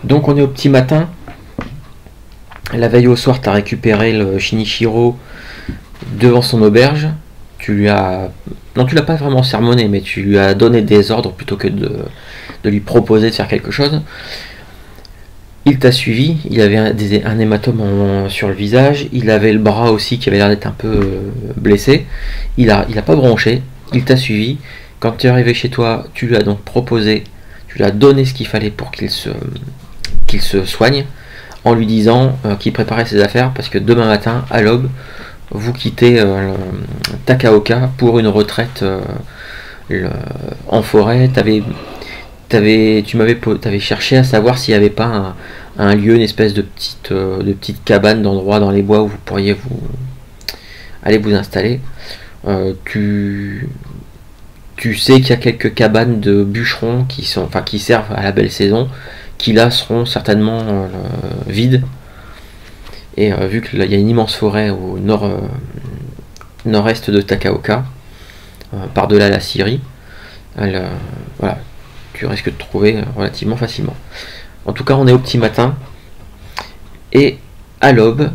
Donc on est au petit matin. La veille au soir, tu as récupéré le Shinichiro devant son auberge. Tu lui as... Non, tu l'as pas vraiment sermonné, mais tu lui as donné des ordres plutôt que de lui proposer de faire quelque chose. Il t'a suivi, il avait un hématome sur le visage, il avait le bras aussi qui avait l'air d'être un peu blessé. Il a pas bronché, il t'a suivi. Quand tu es arrivé chez toi, tu lui as donc proposé, tu lui as donné ce qu'il fallait pour qu'il se soigne, en lui disant qu'il préparait ses affaires parce que demain matin, à l'aube, vous quittez Takaoka pour une retraite en forêt. Tu m'avais cherché à savoir s'il n'y avait pas un lieu, une espèce de petite cabane d'endroit dans les bois où vous pourriez aller vous installer. Tu sais qu'il y a quelques cabanes de bûcherons qui servent à la belle saison, qui là seront certainement vides. Et vu qu'il y a une immense forêt au nord-est de Takaoka, par-delà la Syrie, voilà, tu risques de trouver relativement facilement. En tout cas, on est au petit matin, et à l'aube,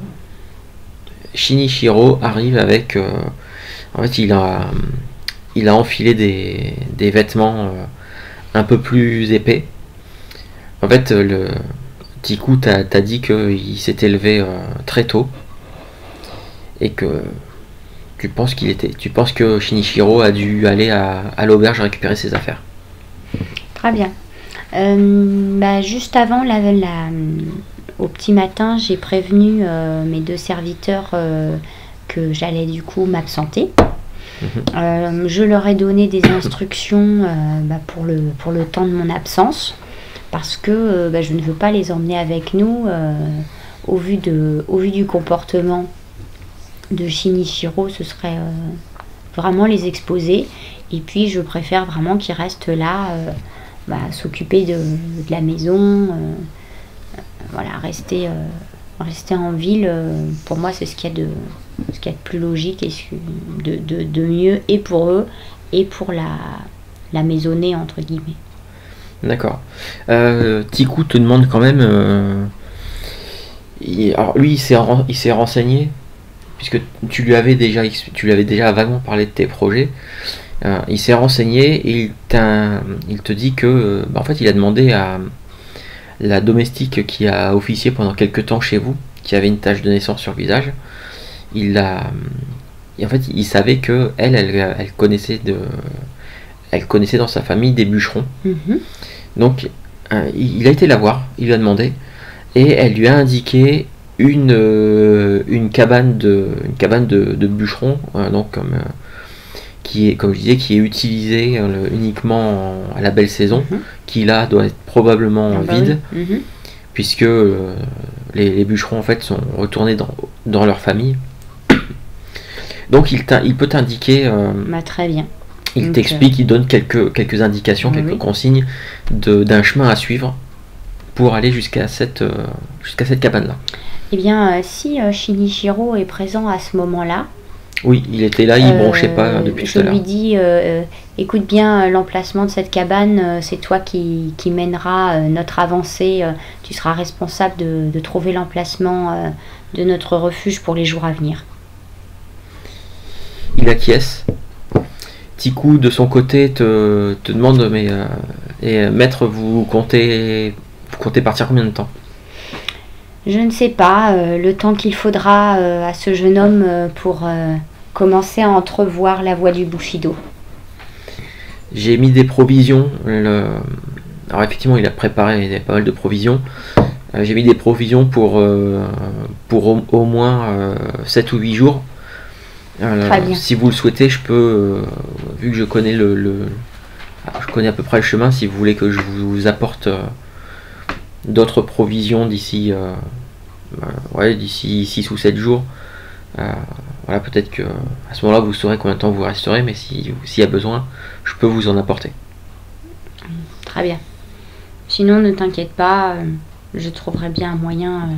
Shinichiro arrive avec... en fait, il a enfilé des vêtements un peu plus épais. En fait, Tiku t'a dit qu'il s'était levé très tôt et que tu penses que Shinichiro a dû aller à l'auberge récupérer ses affaires. Très bien. Juste avant au petit matin, j'ai prévenu mes deux serviteurs que j'allais du coup m'absenter. Je leur ai donné des instructions pour le temps de mon absence, parce que je ne veux pas les emmener avec nous au vu du comportement de Shinichiro. Ce serait vraiment les exposer, et puis je préfère vraiment qu'ils restent là, s'occuper de la maison, rester en ville. Pour moi, c'est ce qu'il y a de plus logique et de mieux, et pour eux et pour la maisonnée entre guillemets. D'accord. Tiku te demande quand même. Alors lui, il s'est renseigné, puisque tu lui avais déjà vaguement parlé de tes projets. Il s'est renseigné et il te dit que, en fait, il a demandé à la domestique qui a officié pendant quelques temps chez vous, qui avait une tache de naissance sur le visage. Et en fait, il savait que elle connaissait dans sa famille des bûcherons. Donc il a été la voir, il lui a demandé, et elle lui a indiqué une cabane de bûcherons, qui est, comme je disais, qui est utilisée uniquement à la belle saison, qui là doit être probablement vide, puisque les bûcherons en fait sont retournés dans leur famille. Donc il peut t'indiquer. Très bien. Il t'explique, il donne quelques indications, quelques consignes d'un chemin à suivre pour aller jusqu'à cette cabane-là. Eh bien, si Shinichiro est présent à ce moment-là... Oui, il était là, il bronchait pas depuis tout à l'heure. Je lui dis, écoute bien l'emplacement de cette cabane, c'est toi qui mènera notre avancée, tu seras responsable de trouver l'emplacement de notre refuge pour les jours à venir. Il acquiesce. Tiku de son côté te demande, mais maître, vous comptez partir combien de temps? Je ne sais pas, le temps qu'il faudra à ce jeune homme pour commencer à entrevoir la voie du Bushido. J'ai mis des provisions. Alors effectivement, il a préparé pas mal de provisions. J'ai mis des provisions pour au moins 7 ou 8 jours. Très bien. Si vous le souhaitez, je peux, vu que je connais je connais à peu près le chemin, si vous voulez que je vous apporte d'autres provisions d'ici 6 ou 7 jours. Voilà, peut-être que à ce moment-là vous saurez combien de temps vous resterez, mais s'il y a besoin, je peux vous en apporter. Très bien. Sinon, ne t'inquiète pas, je trouverai bien un moyen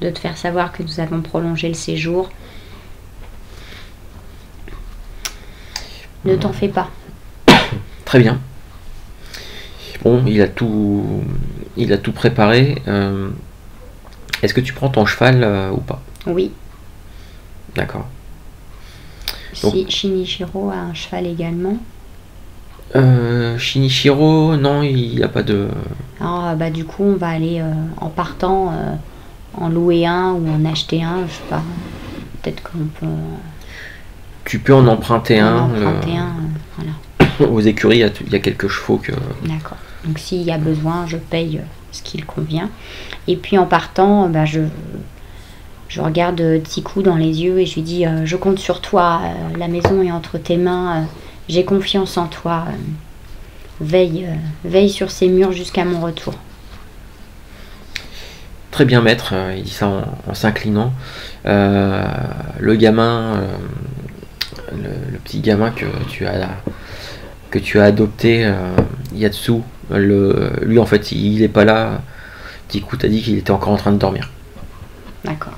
de te faire savoir que nous avons prolongé le séjour. Ne t'en fais pas. Très bien. Bon, il a tout préparé. Est-ce que tu prends ton cheval ou pas? Oui. D'accord. Si Shinichiro a un cheval également. Shinichiro, non, il n'y a pas de... Alors, bah, du coup, on va aller en partant en louer un ou en acheter un, je sais pas. Peut-être qu'on peut Tu peux en emprunter en un. emprunter un. Voilà. Aux écuries, il y a quelques chevaux que... D'accord. Donc s'il y a besoin, je paye ce qu'il convient. Et puis en partant, bah, je regarde Tiku dans les yeux et je lui dis je compte sur toi, la maison est entre tes mains, j'ai confiance en toi. Veille sur ces murs jusqu'à mon retour. Très bien, maître, il dit ça en s'inclinant. Le gamin, le petit gamin que tu as adopté, Yatsu, lui en fait il est pas là. Tiku t'a dit qu'il était encore en train de dormir. D'accord.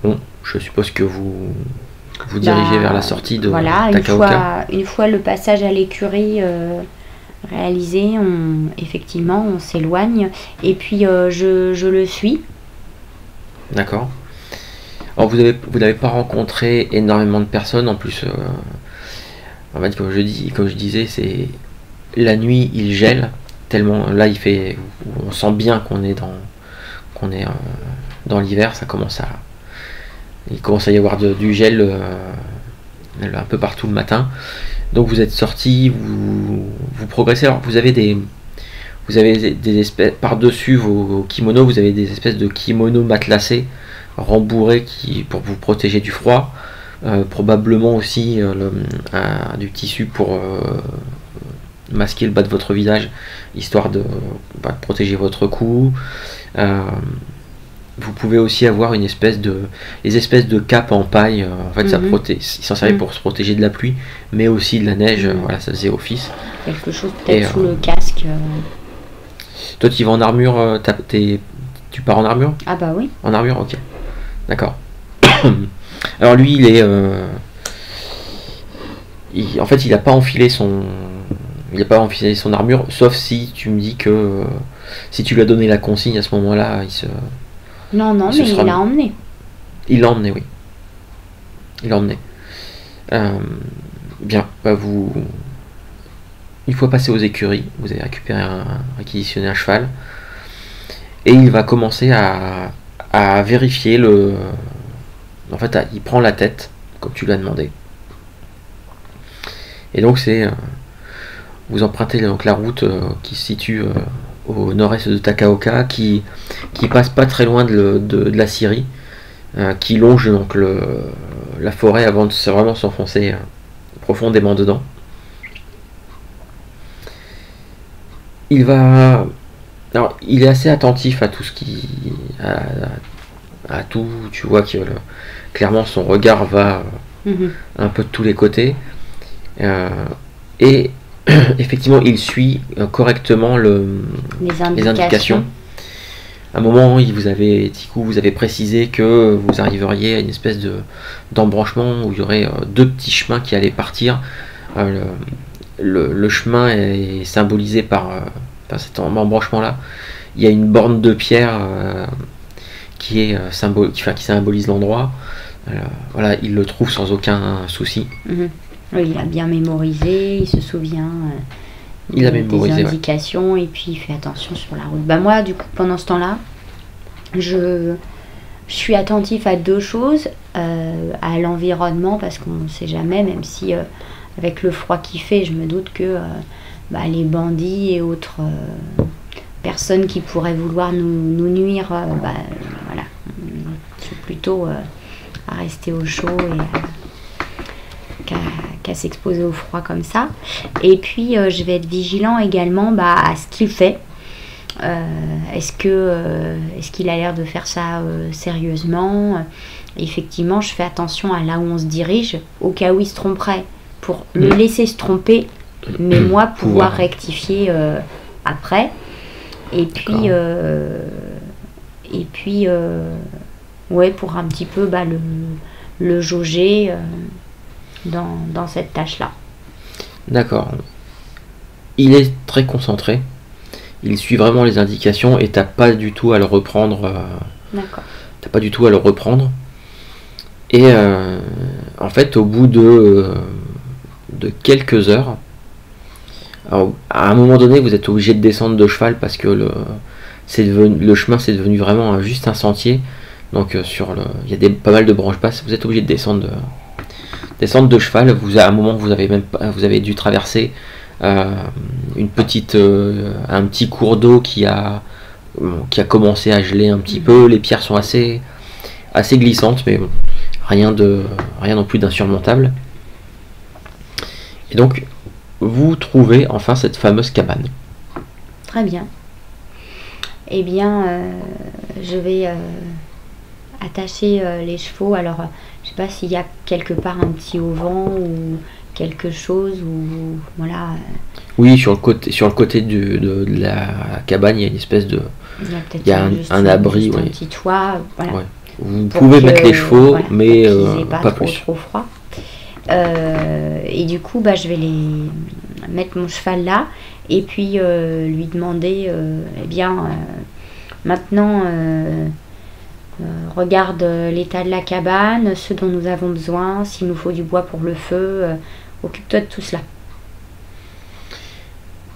Bon, je suppose que vous dirigez vers la sortie de Takaoka. Une fois le passage à l'écurie réalisé, effectivement on s'éloigne et puis je le suis. D'accord. Alors vous n'avez pas rencontré énormément de personnes en plus. En fait, comme je disais, c'est la nuit, il gèle tellement. Là, on sent bien qu'on est dans l'hiver. Il commence à y avoir du gel un peu partout le matin. Donc vous êtes sortis, vous progressez. Alors vous avez des espèces par-dessus vos kimonos, vous avez des espèces de kimonos matelassés, rembourrés pour vous protéger du froid. Probablement aussi du tissu pour masquer le bas de votre visage, histoire de protéger votre cou. Vous pouvez aussi avoir les espèces de capes en paille. En fait, ils s'en servaient pour se protéger de la pluie, mais aussi de la neige. Voilà, ça faisait office. Quelque chose peut-être sous le casque. Toi, tu vas en armure. Tu pars en armure? Ah bah oui. En armure, ok. D'accord. Alors lui, en fait, il n'a pas enfilé son armure, sauf si tu me dis que si tu lui as donné la consigne à ce moment-là, Non, mais il l'a emmené. Il l'a emmené, oui. Il l'a emmené. Bien, une fois passé aux écuries, vous avez réquisitionné un cheval, et il va commencer à vérifier En fait, il prend la tête, comme tu l'as demandé. Et donc vous empruntez donc la route qui se situe au nord-est de Takaoka, qui passe pas très loin de la Syrie, qui longe donc la forêt avant de vraiment s'enfoncer profondément dedans. Alors, il est assez attentif à tout ce qui... à tout, tu vois que clairement son regard va un peu de tous les côtés. Et effectivement, il suit correctement les indications. À un moment, Tiku vous avez précisé que vous arriveriez à une espèce d'embranchement où il y aurait deux petits chemins qui allaient partir. Le chemin est symbolisé par cet embranchement-là. Il y a une borne de pierre qui symbolise l'endroit. Voilà, il le trouve sans aucun souci. Oui, il a bien mémorisé, il se souvient des indications, et puis il fait attention sur la route. Bah moi, du coup, pendant ce temps-là, je suis attentif à deux choses, à l'environnement, parce qu'on ne sait jamais, même si avec le froid qu'il fait, je me doute que les bandits et autres personnes qui pourraient vouloir nous nuire, voilà, je suis plutôt à rester au chaud et qu'à s'exposer au froid comme ça. Et puis je vais être vigilant également à ce qu'il fait. Est-ce qu'il a l'air de faire ça sérieusement? Effectivement, je fais attention à là où on se dirige, au cas où il se tromperait, pour le laisser se tromper, mais moi pouvoir rectifier après. Et puis pour un petit peu le jauger dans cette tâche-là. D'accord. il est très concentré. Il suit vraiment les indications et t'as pas du tout à le reprendre. D'accord. T'as pas du tout à le reprendre. Et en fait, au bout de quelques heures, alors, à un moment donné, vous êtes obligé de descendre de cheval parce que le chemin c'est devenu vraiment juste un sentier. Donc il y a pas mal de branches basses. Vous êtes obligé de descendre de cheval. À un moment, vous avez dû traverser un petit cours d'eau qui a commencé à geler un petit peu. Les pierres sont assez glissantes, mais bon, rien non plus d'insurmontable. Et donc, vous trouvez enfin cette fameuse cabane. Très bien. Eh bien, je vais attacher les chevaux. Alors, je sais pas s'il y a quelque part un petit auvent ou quelque chose, ou voilà. Oui, sur le côté de la cabane, il y a une espèce de... Il y a un abri, un petit toit, voilà. Ouais. Vous pouvez mettre les chevaux, voilà, mais pas plus. Trop froid. Et du coup, je vais mettre mon cheval là et puis lui demander, maintenant, regarde l'état de la cabane, ce dont nous avons besoin, s'il nous faut du bois pour le feu, occupe-toi de tout cela.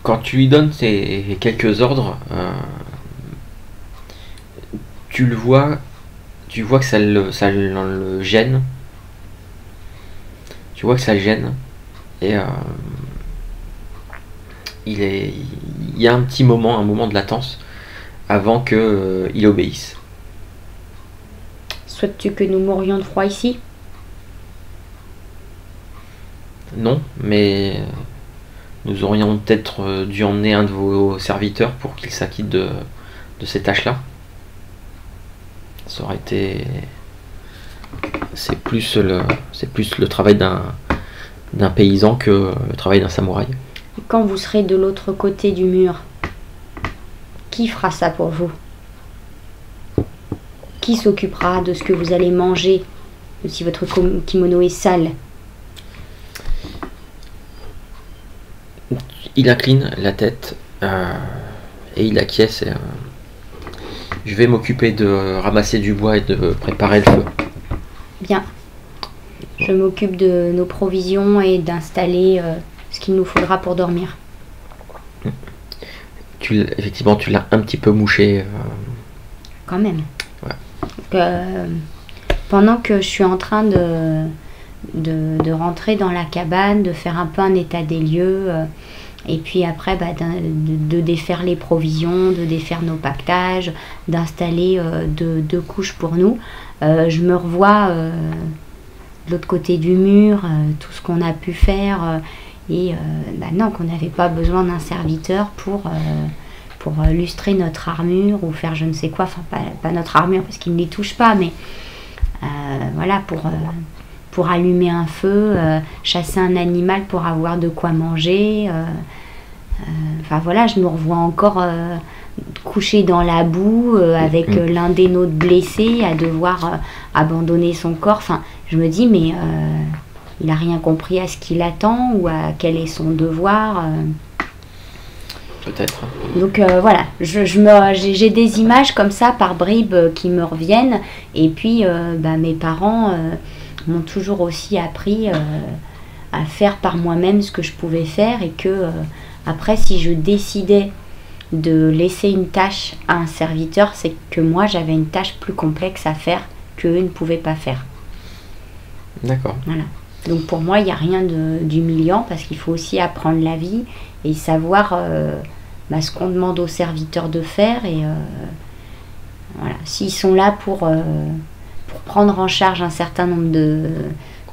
Quand tu lui donnes ces quelques ordres, tu vois que ça le gêne. Tu vois que ça le gêne. Et il y a un moment de latence avant qu'il obéisse. Souhaites-tu que nous mourions de froid ici? Non, mais nous aurions peut-être dû emmener un de vos serviteurs pour qu'il s'acquitte de ces tâches-là. Ça aurait été... C'est plus le travail d'un paysan que le travail d'un samouraï. Et quand vous serez de l'autre côté du mur, qui fera ça pour vous? Qui s'occupera de ce que vous allez manger si votre kimono est sale? Il incline la tête et il acquiesce. Je vais m'occuper de ramasser du bois et de préparer le feu. Bien. Je m'occupe de nos provisions et d'installer ce qu'il nous faudra pour dormir. Effectivement, tu l'as un petit peu mouché. Quand même. Ouais. Donc, pendant que je suis en train de rentrer dans la cabane, de faire un peu un état des lieux, et puis après de défaire les provisions, de défaire nos pactages, d'installer deux couches pour nous, je me revois de l'autre côté du mur, tout ce qu'on a pu faire, et non, qu'on n'avait pas besoin d'un serviteur pour lustrer notre armure ou faire je ne sais quoi, enfin pas notre armure parce qu'il ne les touche pas, mais voilà, pour allumer un feu, chasser un animal pour avoir de quoi manger. Enfin voilà, je me revois encore couché dans la boue avec l'un des nôtres blessé à devoir abandonner son corps. Enfin, je me dis, mais il n'a rien compris à ce qu'il attend ou à quel est son devoir. Peut-être. Donc voilà, j'ai des images comme ça par bribes qui me reviennent. Et puis mes parents m'ont toujours aussi appris à faire par moi-même ce que je pouvais faire, et que après, si je décidais de laisser une tâche à un serviteur, c'est que moi j'avais une tâche plus complexe à faire qu'eux ne pouvaient pas faire. D'accord. Voilà. Donc pour moi, il n'y a rien d'humiliant, parce qu'il faut aussi apprendre la vie et savoir ce qu'on demande aux serviteurs de faire. Et voilà, s'ils sont là pour prendre en charge un certain nombre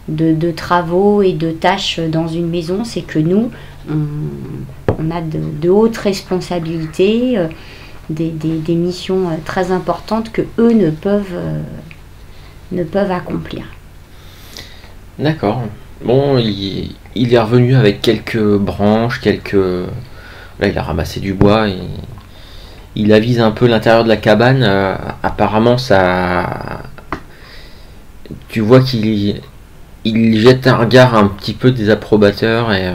de travaux et de tâches dans une maison, c'est que nous, on a de hautes responsabilités, des missions très importantes que eux ne peuvent accomplir. D'accord. Bon, il est revenu avec quelques branches, Là, il a ramassé du bois, et il avise un peu l'intérieur de la cabane. Apparemment, ça... Tu vois qu'il jette un regard un petit peu désapprobateur, et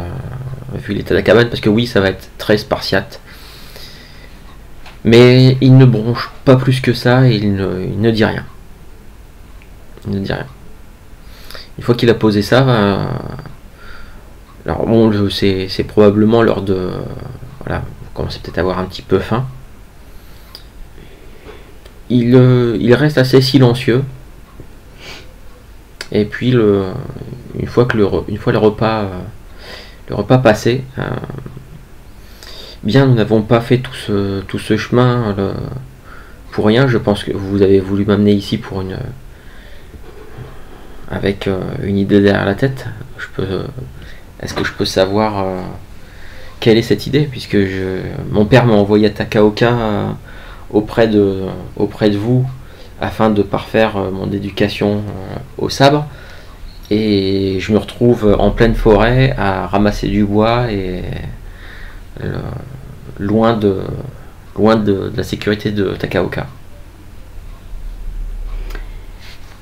vu l'état de la cabane, parce que oui, ça va être très spartiate. Mais il ne bronche pas plus que ça et il ne dit rien. Il ne dit rien. Une fois qu'il a posé ça, alors bon, c'est probablement l'heure de... Voilà, vous commencez peut-être à avoir un petit peu faim. Il reste assez silencieux. Et puis une fois le repas passé, bien nous n'avons pas fait tout ce chemin pour rien. Je pense que vous avez voulu m'amener ici avec une idée derrière la tête. Est-ce que je peux savoir quelle est cette idée, puisque mon père m'a envoyé à Takaoka auprès de vous afin de parfaire mon éducation au sabre, et je me retrouve en pleine forêt à ramasser du bois et loin de la sécurité de Takaoka.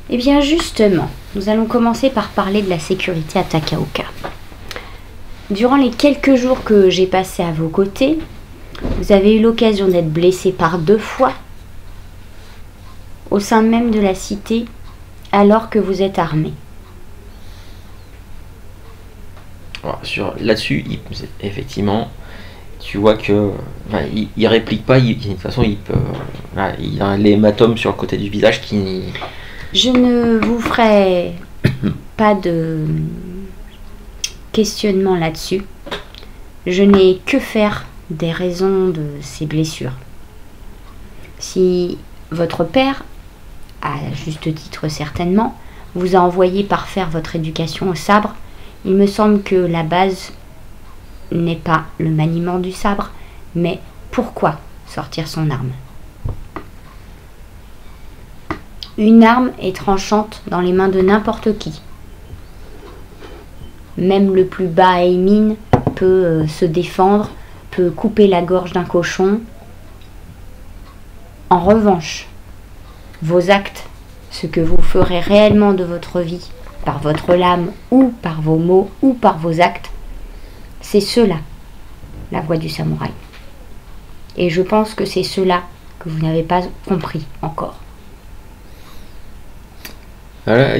Eh bien justement, nous allons commencer par parler de la sécurité à Takaoka. Durant les quelques jours que j'ai passés à vos côtés, vous avez eu l'occasion d'être blessé par 2 fois au sein même de la cité alors que vous êtes armé. Là-dessus, effectivement, tu vois que il réplique pas. De toute façon, il a l'hématome sur le côté du visage qui... Je ne vous ferai pas de questionnement là-dessus. Je n'ai que faire des raisons de ces blessures. Si votre père, à juste titre certainement, vous a envoyé parfaire votre éducation au sabre, il me semble que la base n'est pas le maniement du sabre, mais pourquoi sortir son arme. Une arme est tranchante dans les mains de n'importe qui. Même le plus bas Aimin peut se défendre, peut couper la gorge d'un cochon. En revanche, vos actes, ce que vous ferez réellement de votre vie, par votre lame ou par vos mots ou par vos actes, c'est cela, la voie du samouraï. Et je pense que c'est cela que vous n'avez pas compris encore. Voilà,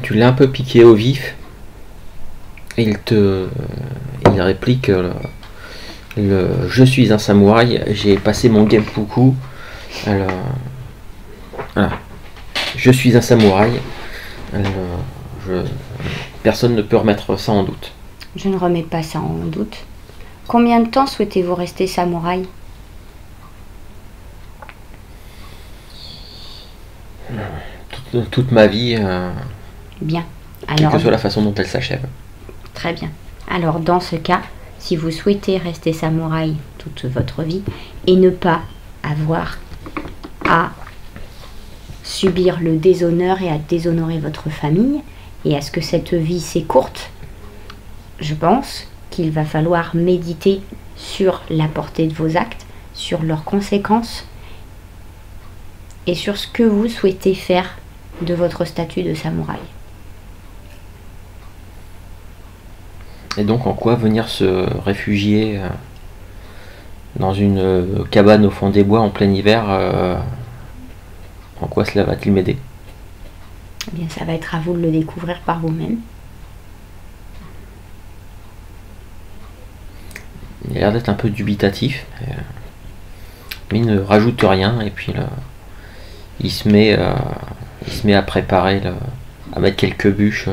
tu l'as un peu piqué au vif. Et il réplique je suis un samouraï, j'ai passé mon genpuku. Alors, voilà. Je suis un samouraï. Alors, personne ne peut remettre ça en doute. Je ne remets pas ça en doute. Combien de temps souhaitez-vous rester samouraï ? Toute ma vie. Bien. Alors, quelle que soit la façon dont elle s'achève. Très bien. Alors dans ce cas, si vous souhaitez rester samouraï toute votre vie et ne pas avoir à subir le déshonneur et à déshonorer votre famille et à ce que cette vie s'écourte, je pense qu'il va falloir méditer sur la portée de vos actes, sur leurs conséquences et sur ce que vous souhaitez faire de votre statut de samouraï. Et donc en quoi venir se réfugier dans une cabane au fond des bois en plein hiver, en quoi cela va-t-il m'aider ? Eh bien, ça va être à vous de le découvrir par vous-même. Il a l'air d'être un peu dubitatif, mais il ne rajoute rien, et puis là, il se met à préparer, à mettre quelques bûches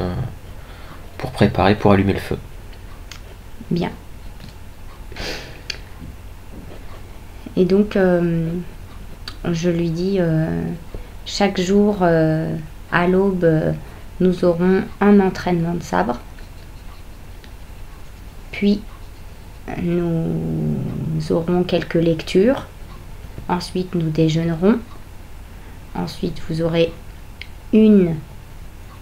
pour allumer le feu. Bien. Et donc, je lui dis, chaque jour, à l'aube, nous aurons un entraînement de sabre. Puis, nous aurons quelques lectures. Ensuite, nous déjeunerons. Ensuite, vous aurez une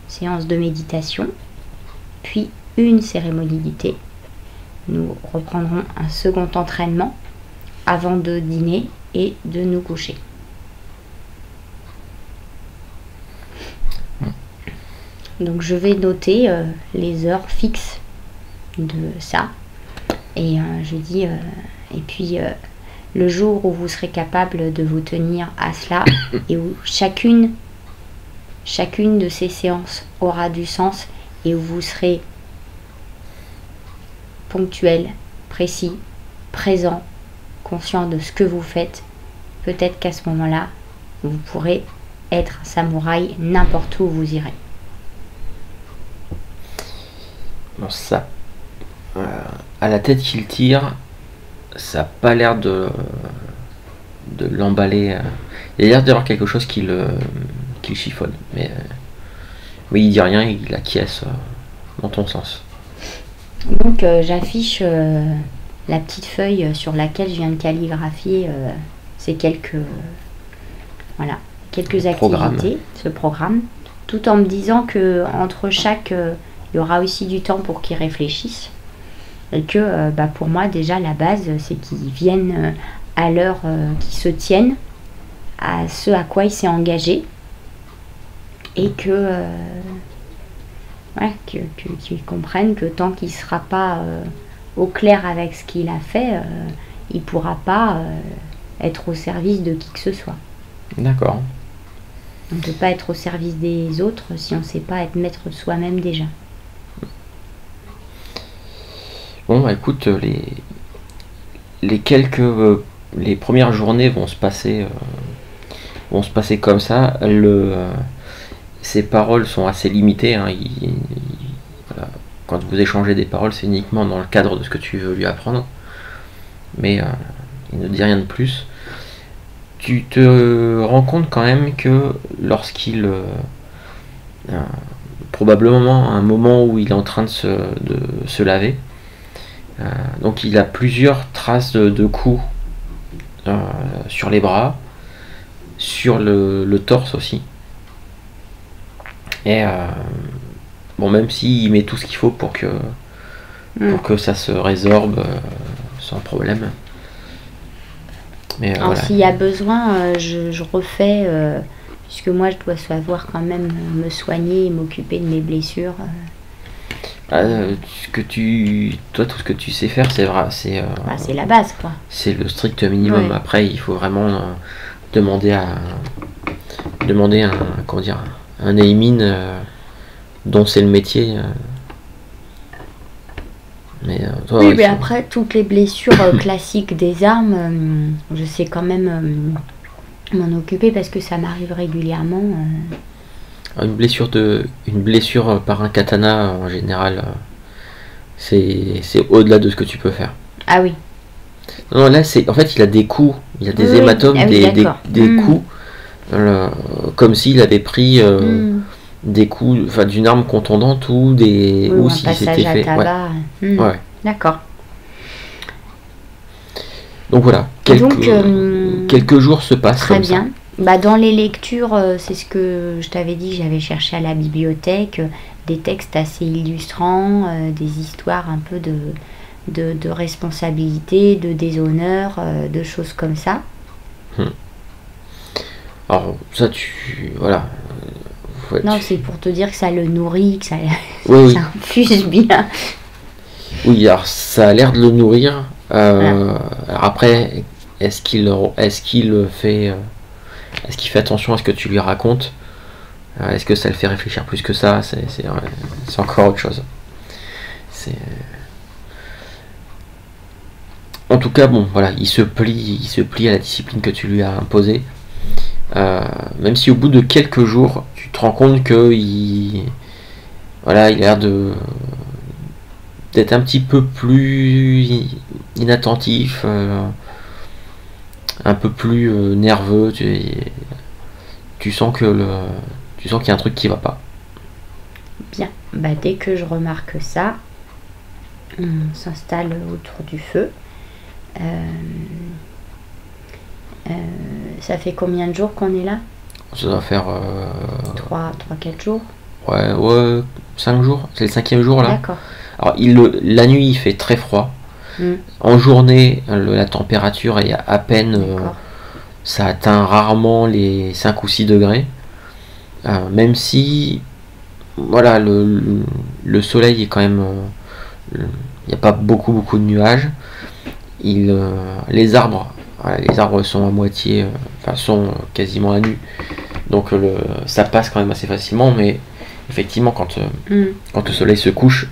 séance de méditation. Puis, une cérémonie du thé. Nous reprendrons un second entraînement avant de dîner et de nous coucher. Donc je vais noter les heures fixes de ça. Et je lui dis, et puis le jour où vous serez capable de vous tenir à cela et où chacune de ces séances aura du sens et où vous serez ponctuel, précis, présent, conscient de ce que vous faites, peut-être qu'à ce moment-là, vous pourrez être samouraï n'importe où vous irez. Bon, ça, à la tête qu'il tire, ça n'a pas l'air de l'emballer. Il a l'air d'avoir quelque chose qui le chiffonne. Mais il dit rien, il acquiesce dans ton sens. Donc j'affiche la petite feuille sur laquelle je viens de calligraphier ces quelques activités, ce programme, tout en me disant que entre chaque, il y aura aussi du temps pour qu'ils réfléchissent et que pour moi déjà la base c'est qu'ils viennent à l'heure, qu'ils se tiennent à ce à quoi il s'est engagé et que qu'ils comprennent que tant qu'il ne sera pas au clair avec ce qu'il a fait, il ne pourra pas être au service de qui que ce soit. D'accord. On ne peut pas être au service des autres si on ne sait pas être maître de soi-même déjà. Bon, bah, écoute, les premières journées vont se passer comme ça. Ces paroles sont assez limitées. Hein. Voilà. Quand vous échangez des paroles, c'est uniquement dans le cadre de ce que tu veux lui apprendre. Mais il ne dit rien de plus. Tu te rends compte quand même que lorsqu'il... probablement à un moment où il est en train de se laver, donc il a plusieurs traces de coups sur les bras, sur le torse aussi. Et même s'il met tout ce qu'il faut pour que ça se résorbe sans problème. Mais alors voilà. S'il y a besoin, je refais, puisque moi je dois savoir quand même me soigner et m'occuper de mes blessures. Toi, tout ce que tu sais faire, c'est vrai, c'est la base, quoi. C'est le strict minimum. Ouais. Après, il faut vraiment demander un Eimin dont c'est le métier. Mais toi, oui, mais après toutes les blessures classiques des armes, je sais quand même m'en occuper parce que ça m'arrive régulièrement. Une blessure par un katana en général, c'est au-delà de ce que tu peux faire. Ah oui. Non, là en fait il a des coups, il y a des hématomes, des coups, comme s'il avait pris des coups, d'une arme contondante ou s'il s'était fait. Tabac. Ouais. D'accord. Donc voilà, quelques jours se passent. Très bien. Dans les lectures, c'est ce que je t'avais dit, j'avais cherché à la bibliothèque, des textes assez illustrants, des histoires un peu de responsabilité, de déshonneur, de choses comme ça. Alors ça voilà. Non, c'est pour te dire que ça le nourrit, que ça infuse bien. Oui, alors ça a l'air de le nourrir. Alors après, est-ce qu'il fait attention à ce que tu lui racontes? Est-ce que ça le fait réfléchir plus que ça? C'est encore autre chose. En tout cas, voilà, il se plie à la discipline que tu lui as imposée. Même si au bout de quelques jours, tu te rends compte que il a l'air d'être un petit peu plus inattentif, un peu plus nerveux. Tu sens qu'il y a un truc qui va pas. Bien. Dès que je remarque ça, on s'installe autour du feu. Ça fait combien de jours qu'on est là? Ça doit faire 3-4 jours. Ouais, 5 jours. C'est le 5e jour là. D'accord. Alors la nuit il fait très froid. En journée la température est à peine, ça atteint rarement les 5 ou 6 degrés. Même si voilà, le soleil est quand même il n'y a pas beaucoup de nuages. Les arbres, voilà, les arbres sont à moitié, sont quasiment à nu, donc ça passe quand même assez facilement, mais effectivement quand le soleil se couche,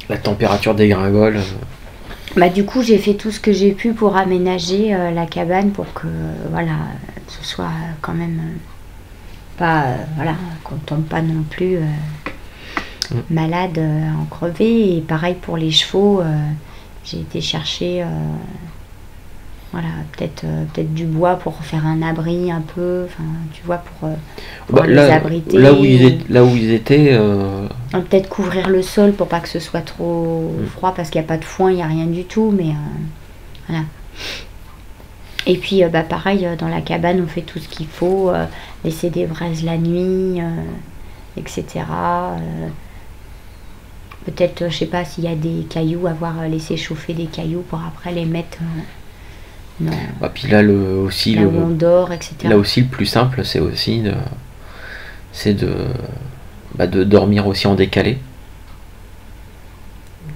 la température dégringole. Bah, du coup, j'ai fait tout ce que j'ai pu pour aménager la cabane pour que voilà, ce soit quand même pas voilà, qu'on tombe pas non plus malade, en crever. Et pareil pour les chevaux, j'ai été chercher voilà, peut-être du bois pour faire un abri un peu, enfin, tu vois, pour les abriter. Là où ils étaient. Peut-être couvrir le sol pour pas que ce soit trop froid, parce qu'il n'y a pas de foin, il n'y a rien du tout, mais voilà. Et puis, pareil, dans la cabane, on fait tout ce qu'il faut, laisser des braises la nuit, etc. Peut-être, je sais pas, s'il y a des cailloux, avoir laissé chauffer des cailloux pour après les mettre... puis là, où on dort, etc. Là aussi, le plus simple, c'est aussi de dormir aussi en décalé.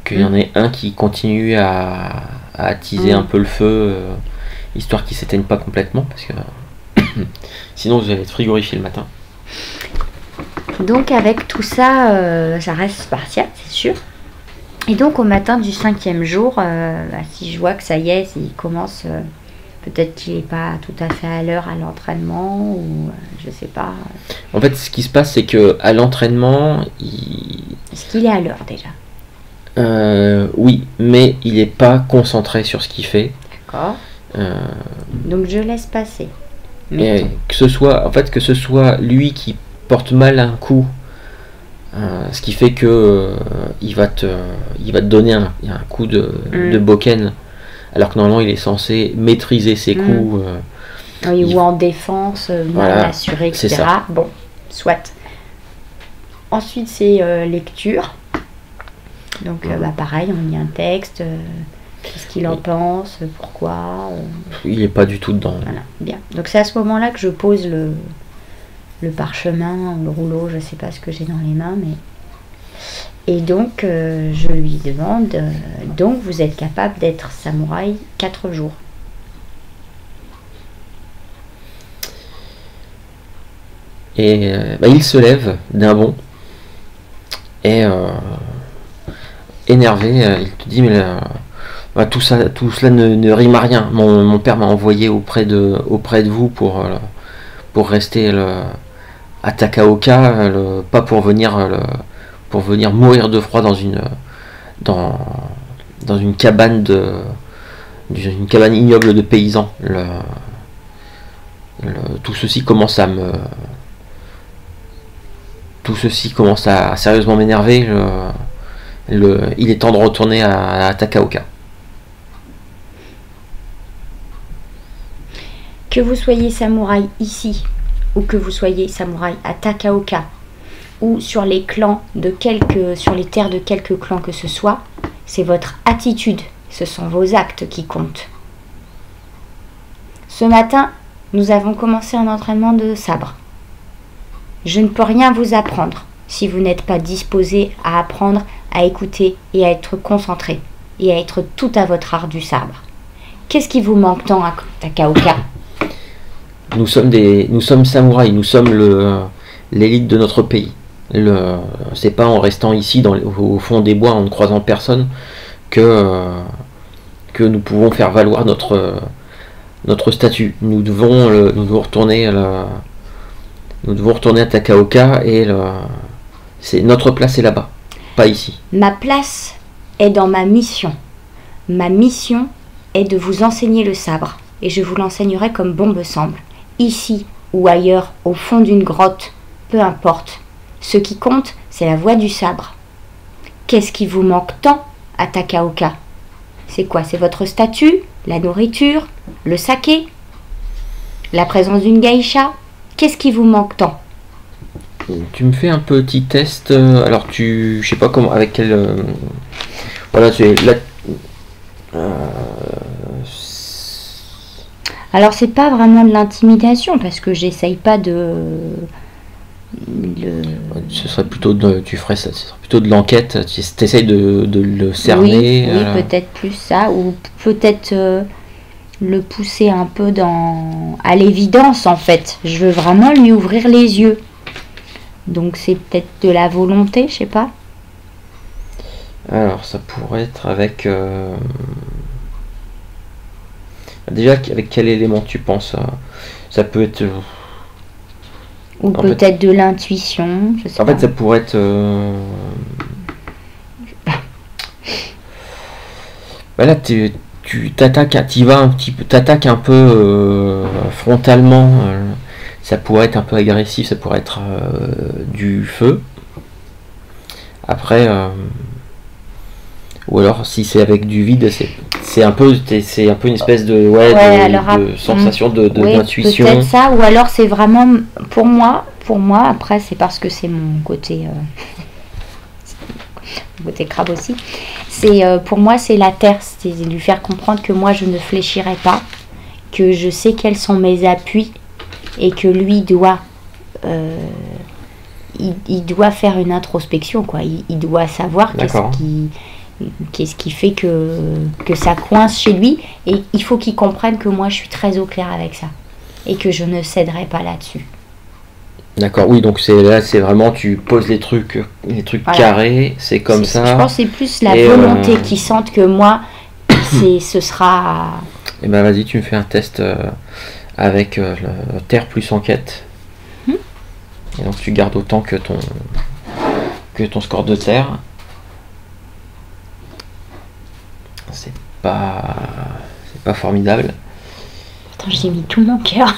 Qu'il y en ait un qui continue à attiser un peu le feu, histoire qu'il ne s'éteigne pas complètement, parce que sinon vous allez être frigorifié le matin. Donc avec tout ça, ça reste spartiate, c'est sûr. Et donc au matin du 5e jour, si je vois que ça y est, s'il commence, peut-être qu'il n'est pas tout à fait à l'heure à l'entraînement, ou je sais pas. En fait, ce qui se passe, c'est que à l'entraînement, Est-ce qu'il est à l'heure déjà? Oui, mais il n'est pas concentré sur ce qu'il fait. D'accord. Donc je laisse passer. Et que ce soit lui qui porte mal un coup, ce qui fait que il va te donner un coup de boken, alors que normalement il est censé maîtriser ses coups. Oui, ou en défense, mal assuré, etc. Bon, soit. Ensuite, c'est lecture. Donc, pareil, on lit un texte. Qu'est-ce qu'il en pense, pourquoi. Il n'est pas du tout dedans. Voilà, bien. Donc, c'est à ce moment-là que je pose le parchemin, le rouleau, je ne sais pas ce que j'ai dans les mains, mais... Et donc, je lui demande, donc vous êtes capable d'être samouraï 4 jours. Et il se lève d'un bond, et énervé, il te dit, mais tout cela ne rime à rien. Mon père m'a envoyé auprès de vous pour rester à Takaoka, pas pour venir mourir de froid dans une cabane d'une cabane ignoble de paysans. Tout ceci commence à sérieusement m'énerver. Il est temps de retourner à Takaoka. Que vous soyez samouraï ici, ou que vous soyez samouraï à Takaoka, ou sur les sur les terres de quelques clans que ce soit, c'est votre attitude, ce sont vos actes qui comptent. Ce matin, nous avons commencé un entraînement de sabre. Je ne peux rien vous apprendre si vous n'êtes pas disposé à apprendre, à écouter et à être concentré, et à être tout à votre art du sabre. Qu'est-ce qui vous manque tant à Takaoka ? Nous sommes samouraïs, nous sommes l'élite de notre pays. C'est pas en restant ici au fond des bois en ne croisant personne que nous pouvons faire valoir notre statut. Nous devons retourner à Takaoka, et notre place est là-bas, pas ici. Ma place est dans ma mission. Ma mission est de vous enseigner le sabre, et je vous l'enseignerai comme bon me semble. Ici ou ailleurs, au fond d'une grotte, peu importe. Ce qui compte, c'est la voix du sabre. Qu'est-ce qui vous manque tant à Takaoka ? C'est quoi ? C'est votre statut, la nourriture, le saké, la présence d'une geisha ? Qu'est-ce qui vous manque tant ? Tu me fais un petit test. Alors je sais pas comment, avec quel. Voilà, c'est là. Alors c'est pas vraiment de l'intimidation, parce que j'essaye pas de Ce serait plutôt tu ferais ça, ce serait plutôt de l'enquête, tu essayes de le cerner. Oui, peut-être plus ça, ou peut-être le pousser un peu à l'évidence en fait. Je veux vraiment lui ouvrir les yeux. Donc c'est peut-être de la volonté, je sais pas. Alors ça pourrait être avec... Déjà, avec quel élément tu penses? Ça peut être... Ou peut-être de l'intuition, je sais pas. En fait, ça pourrait être... Bah là, tu t'attaques, tu vas un petit peu, t'attaques un peu frontalement. Ça pourrait être un peu agressif, ça pourrait être du feu. Après, ou alors si c'est avec du vide, c'est un peu une espèce de de sensation d'intuition. Peut-être ça, ou alors c'est vraiment pour moi. Après c'est parce que c'est mon côté côté crabe aussi. C'est pour moi c'est la terre, c'est lui faire comprendre que moi je ne fléchirai pas, que je sais quels sont mes appuis et que lui doit il doit faire une introspection quoi. Il doit savoir qu'est-ce qui fait que ça coince chez lui, et il faut qu'il comprenne que moi je suis très au clair avec ça et que je ne céderai pas là-dessus. D'accord, oui, donc c'est vraiment tu poses les trucs voilà. Carrés, c'est comme ça. Je pense que c'est plus la volonté qui sente que moi ce sera. Et ben vas-y, tu me fais un test avec terre plus enquête. Et donc tu gardes autant que ton score de terre. C'est pas formidable. Attends, j'ai mis tout mon cœur.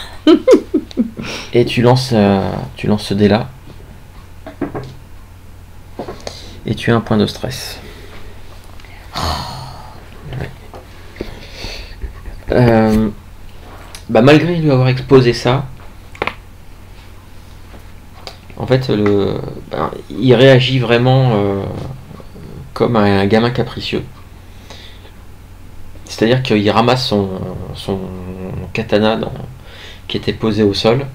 Et tu lances ce dé là. Et tu as un point de stress. Ouais. Malgré lui avoir exposé ça, en fait, il réagit vraiment comme un gamin capricieux. C'est-à-dire qu'il ramasse son katana qui était posé au sol,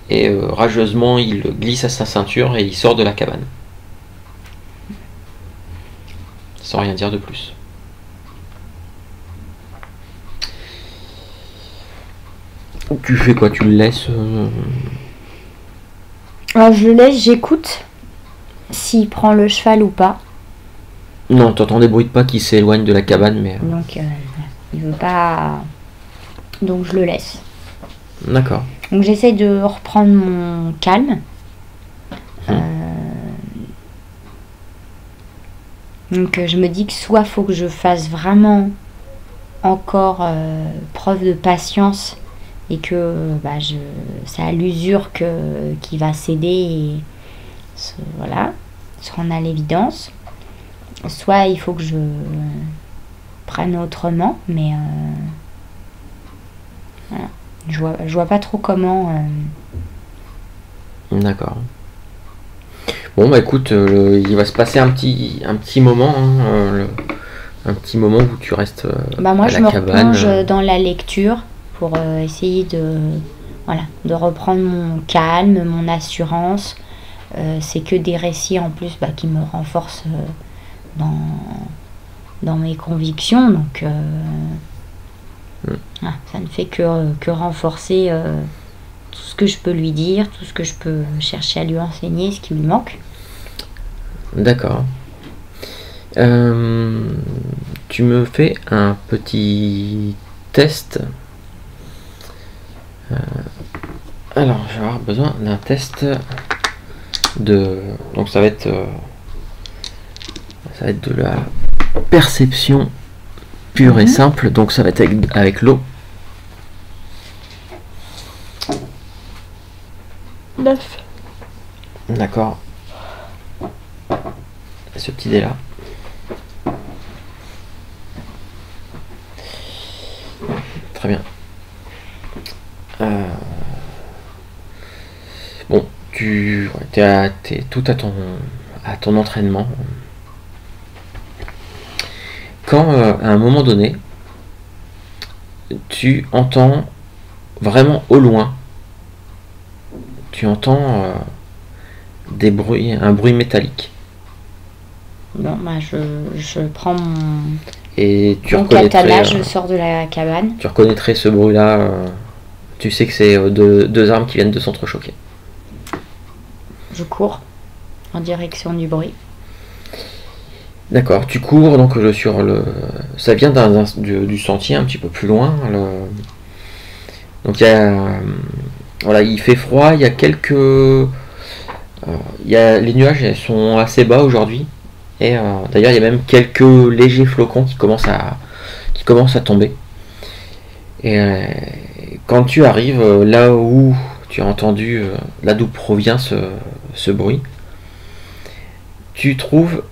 et rageusement il le glisse à sa ceinture et il sort de la cabane. Sans rien dire de plus. Tu fais quoi? Tu le laisses Je le laisse, j'écoute s'il prend le cheval ou pas. Non, t'entends des bruits de pas qui s'éloignent de la cabane, mais... Donc, il veut pas... Donc, je le laisse. D'accord. Donc, j'essaie de reprendre mon calme. Donc, je me dis que soit faut que je fasse vraiment encore preuve de patience et que ça a l'usure qu'il va céder et se rendre à l'évidence. Soit il faut que je prenne autrement, mais voilà. Je vois pas trop comment. D'accord. Bon écoute, il va se passer un petit moment, un petit moment où tu restes moi à je la me cabane. Replonge dans la lecture pour essayer de reprendre mon calme, mon assurance. C'est que des récits en plus qui me renforcent dans mes convictions, donc ça ne fait que renforcer tout ce que je peux lui dire, tout ce que je peux chercher à lui enseigner, ce qui lui manque. D'accord. Tu me fais un petit test. Alors, je vais avoir besoin d'un test donc ça va être de la perception pure et simple, donc ça va être avec l'eau. 9. D'accord. Ce petit dé là. Très bien. Bon, t'es tout à ton entraînement. Quand à un moment donné, tu entends vraiment au loin, tu entends un bruit métallique. Bon, bah je prends Et tu mon katana, je sors de la cabane. Tu reconnaîtrais ce bruit-là. Tu sais que c'est deux armes qui viennent de s'entrechoquer. Je cours en direction du bruit. D'accord, tu cours donc sur le. Ça vient du sentier un petit peu plus loin. Donc il y a. Voilà, il fait froid, il y a quelques. Les nuages sont assez bas aujourd'hui. Et d'ailleurs, il y a même quelques légers flocons qui commencent à tomber. Et quand tu arrives là où tu as entendu, là d'où provient ce bruit, tu trouves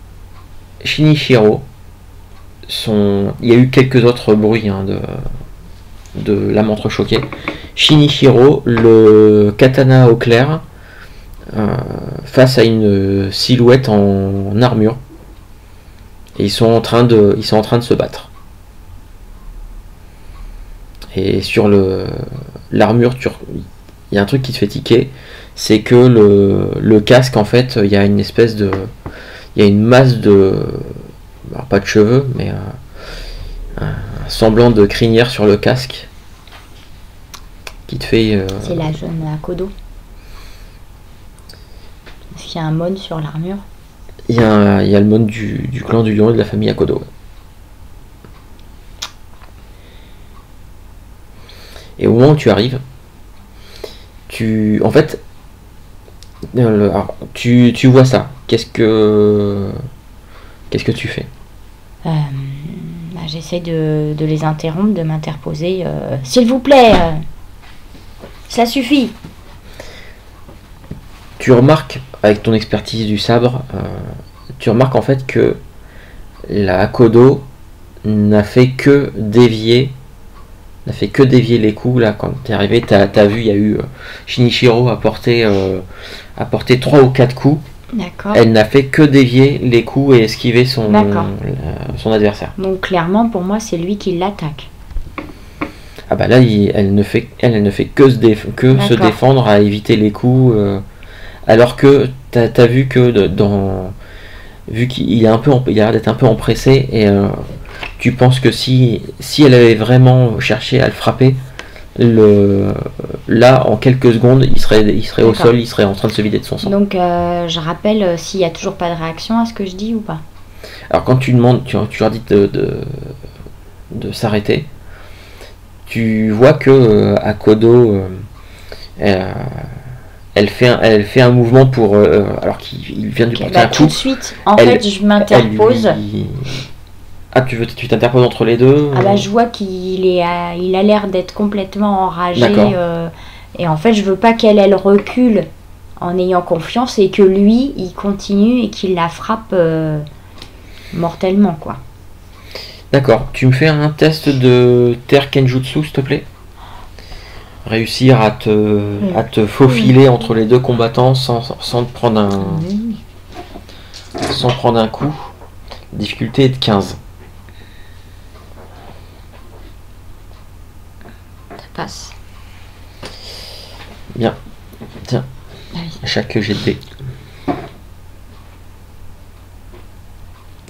Shinichiro. Il y a eu quelques autres bruits de lames entrechoquées. Shinichiro, le katana au clair, face à une silhouette en armure. Et ils sont en train de se battre. Et sur l'armure, il y a un truc qui te fait tiquer, c'est que le casque, en fait, il y a une espèce de... Il y a une masse de... Alors, pas de cheveux, mais un semblant de crinière sur le casque. Qui te fait... C'est la jeune Akodo. Est-ce qu'il y a un mode sur l'armure? Il y a le mode du clan du lion et de la famille Akodo. Et au moment où tu arrives, tu vois ça. Qu'est-ce que tu fais? J'essaie de les interrompre, de m'interposer. S'il vous plaît, ça suffit. Tu remarques, avec ton expertise du sabre, tu remarques en fait que la Akodo n'a fait que dévier les coups. Là, quand t'es arrivé, t'as vu, il y a eu Shinichiro a porté 3 ou 4 coups. D'accord. Elle n'a fait que dévier les coups et esquiver son adversaire. Donc clairement, pour moi, c'est lui qui l'attaque. Ah bah là, elle ne fait que se défendre, à éviter les coups. Alors que t'as vu que vu qu'il est il a l'air d'être un peu empressé, et tu penses que si elle avait vraiment cherché à le frapper, là en quelques secondes il serait au sol, il serait en train de se vider de son sang. Donc je rappelle s'il n'y a toujours pas de réaction à ce que je dis ou pas. Alors quand tu demandes, tu leur dis de s'arrêter, tu vois que Akodo elle fait un mouvement pour alors qu'il vient de lui porter un coup. Tout de suite, en fait, je m'interpose. Ah, tu t'interposes entre les deux. Ah bah je vois il a l'air d'être complètement enragé. Et en fait, je veux pas qu'elle recule en ayant confiance et que lui, il continue et qu'il la frappe mortellement, quoi. D'accord. Tu me fais un test de terre kenjutsu, s'il te plaît. Réussir à te faufiler entre les deux combattants sans te prendre un coup. Difficulté est de 15. Ça passe. Bien. Tiens. Ah oui. Chaque jet de dés.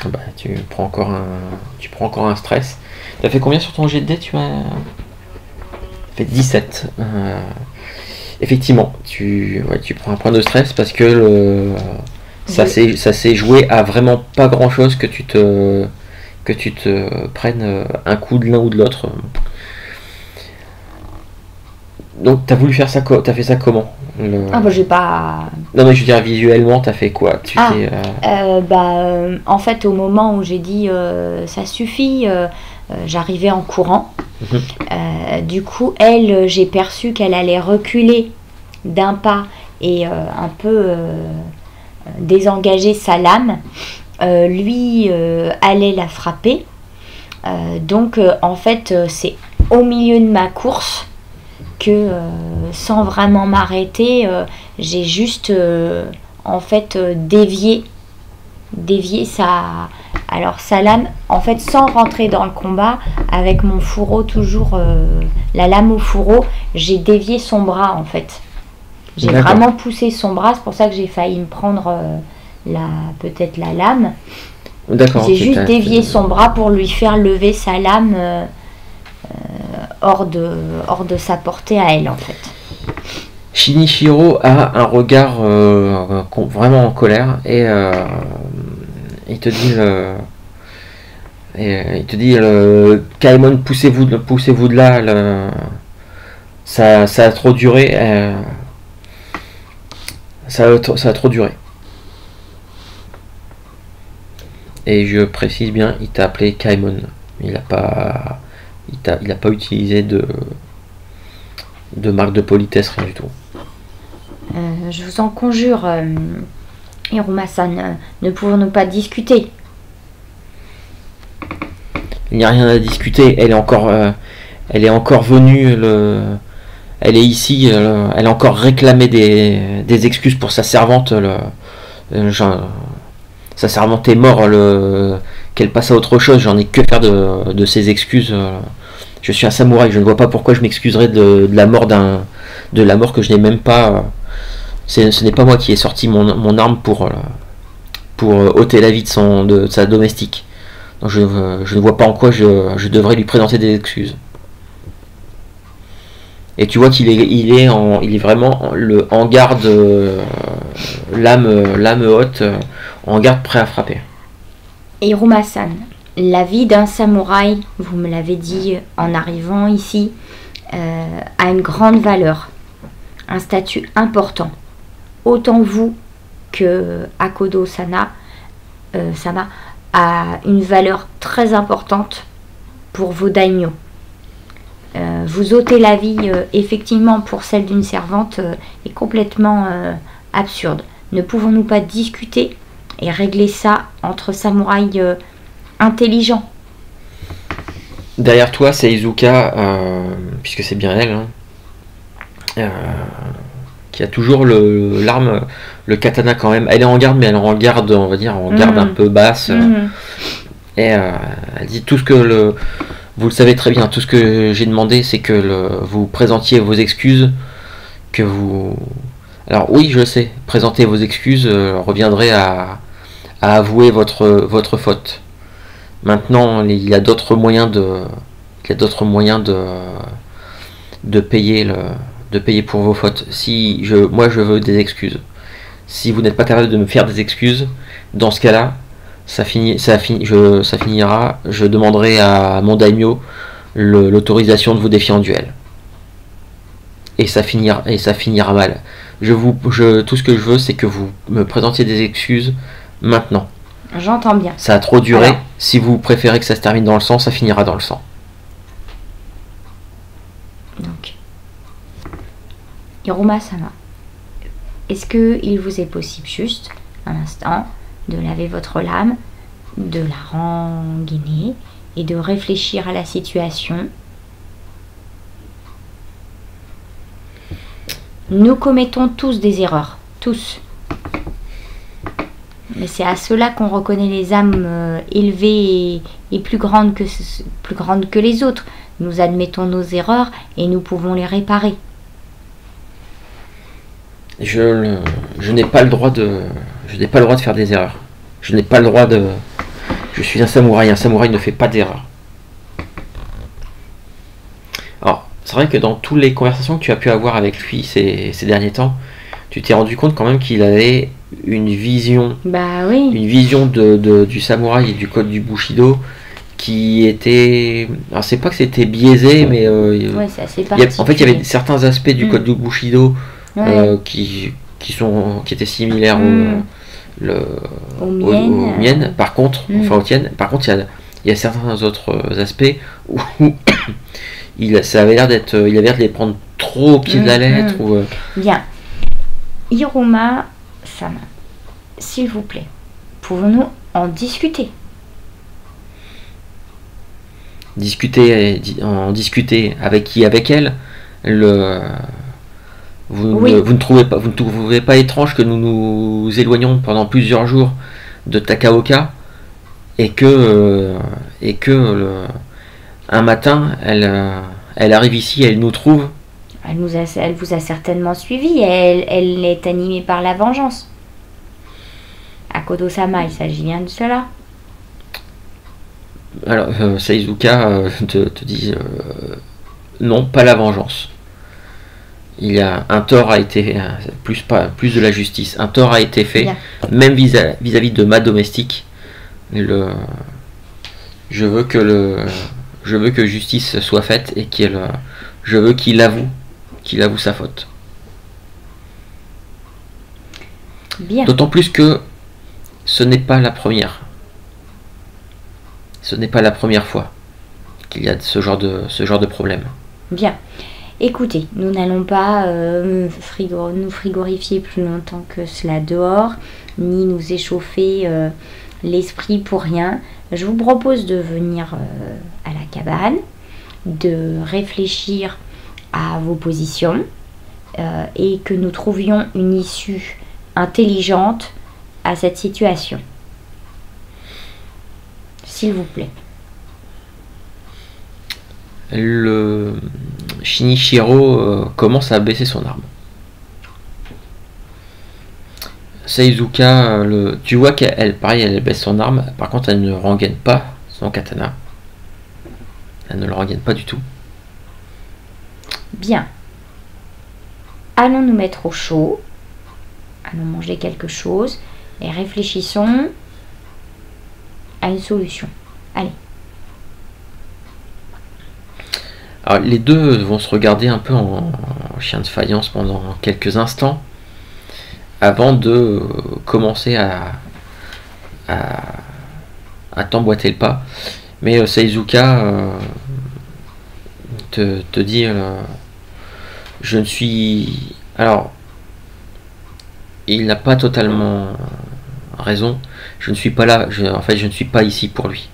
Bah, tu prends encore un stress. Tu as fait combien sur ton jet de dés? Tu as fait 17. Effectivement, tu prends un point de stress parce que ça s'est joué à vraiment pas grand chose que tu te prennes un coup de l'un ou de l'autre. Donc t'as voulu faire ça, t'as fait ça comment? Ah bah j'ai pas... Non mais je veux dire visuellement t'as fait quoi? En fait au moment où j'ai dit ça suffit, j'arrivais en courant. Du coup j'ai perçu qu'elle allait reculer d'un pas et un peu désengager sa lame. Lui allait la frapper. Donc en fait c'est au milieu de ma course que sans vraiment m'arrêter, j'ai juste en fait dévié sa lame, en fait sans rentrer dans le combat, avec mon fourreau toujours, la lame au fourreau, j'ai dévié son bras en fait. J'ai D'accord. vraiment poussé son bras, c'est pour ça que j'ai failli me prendre peut-être la lame. D'accord. J'ai Ok, juste dévié son bras pour lui faire lever sa lame hors de sa portée à elle, en fait. Shinichiro a un regard vraiment en colère et il te dit Kaimon, poussez-vous de là, ça a trop duré, ça a trop duré. Et je précise bien, il t'a appelé Kaimon. Il a pas utilisé de marque de politesse, rien du tout. Je vous en conjure, Hiruma-san, ne pouvons-nous pas discuter? Il n'y a rien à discuter. Elle est encore venue. Elle est ici. Elle a encore réclamé des excuses pour sa servante. Sa servante est morte. Qu'elle passe à autre chose. J'en ai que faire de ses excuses. Je suis un samouraï. Je ne vois pas pourquoi je m'excuserais de la mort que je n'ai même pas. Ce n'est pas moi qui ai sorti mon arme pour ôter la vie de sa domestique. Donc je ne vois pas en quoi je devrais lui présenter des excuses. Et tu vois qu'il est vraiment en garde, lame haute, en garde prêt à frapper. Hiruma-san, la vie d'un samouraï, vous me l'avez dit en arrivant ici, a une grande valeur, un statut important. Autant vous que Akodo-sama a une valeur très importante pour vos daimyo. Vous ôter la vie effectivement pour celle d'une servante est complètement absurde. Ne pouvons-nous pas discuter et régler ça entre samouraïs intelligents? Derrière toi, c'est Izuka, puisque c'est bien elle, qui a toujours l'arme, le katana quand même. Elle est en garde, mais elle est en garde, on va dire, en garde un peu basse. Et elle dit tout ce que vous le savez très bien, tout ce que j'ai demandé, c'est que vous présentiez vos excuses, alors oui, je sais, présenter vos excuses reviendrait à avouer votre faute. Maintenant, il y a d'autres moyens de payer pour vos fautes. Moi je veux des excuses. Si vous n'êtes pas capable de me faire des excuses, dans ce cas-là, ça finira. Je demanderai à mon daimyo l'autorisation de vous défier en duel. Et ça finira mal. Tout ce que je veux, c'est que vous me présentiez des excuses maintenant. J'entends bien. Ça a trop duré. Alors, si vous préférez que ça se termine dans le sang, ça finira dans le sang. Donc, Hiruma-sama, est-ce qu'il vous est possible juste, un instant, de laver votre lame, de la rengainer et de réfléchir à la situation? Nous commettons tous des erreurs, tous. Mais c'est à cela qu'on reconnaît les âmes élevées et plus grandes que les autres. Nous admettons nos erreurs et nous pouvons les réparer. Je n'ai pas le droit de faire des erreurs. Je n'ai pas le droit de. Je suis un samouraï ne fait pas d'erreurs. Alors, c'est vrai que dans toutes les conversations que tu as pu avoir avec lui ces derniers temps, tu t'es rendu compte quand même qu'il avait une vision. Bah oui. Une vision du samouraï et du code du Bushido qui était. Alors, c'est pas que c'était biaisé, mais. Ouais, c'est assez particulier. En fait, il y avait certains aspects du code du Bushido. Ouais. Qui étaient similaires aux miennes. Par contre, enfin aux tiennes. Par contre, il y a certains autres aspects où il avait l'air de les prendre trop au pied de la lettre. Bien. Hiruma-sama, s'il vous plaît, pouvons-nous en discuter? En discuter avec qui? Avec elle. Vous ne trouvez pas étrange que nous nous éloignions pendant plusieurs jours de Takaoka et que un matin elle arrive ici, elle nous trouve Elle vous a certainement suivi. Elle est animée par la vengeance. Akodo-sama, il s'agit bien de cela. Alors, Saizuka te dit non, pas la vengeance. Il y a un tort a été plus de la justice. Un tort a été fait, bien. Même vis-à-vis de ma domestique. Je veux que justice soit faite et je veux qu'il avoue sa faute. Bien. D'autant plus que ce n'est pas la première. Ce n'est pas la première fois qu'il y a ce genre de problème. Bien. Écoutez, nous n'allons pas nous frigorifier plus longtemps que cela dehors, ni nous échauffer l'esprit pour rien. Je vous propose de venir à la cabane, de réfléchir à vos positions et que nous trouvions une issue intelligente à cette situation. S'il vous plaît. Le Shinichiro commence à baisser son arme. Saizuka, tu vois qu'elle, pareil, elle baisse son arme. Par contre, elle ne rengaine pas son katana. Elle ne le rengaine pas du tout. Bien. Allons nous mettre au chaud. Allons manger quelque chose. Et réfléchissons à une solution. Allez. Alors, les deux vont se regarder un peu en chien de faïence pendant quelques instants avant de commencer à t'emboîter le pas. Mais Saizuka te dit je ne suis... Alors, il n'a pas totalement raison. Je ne suis pas là. En fait, je ne suis pas ici pour lui.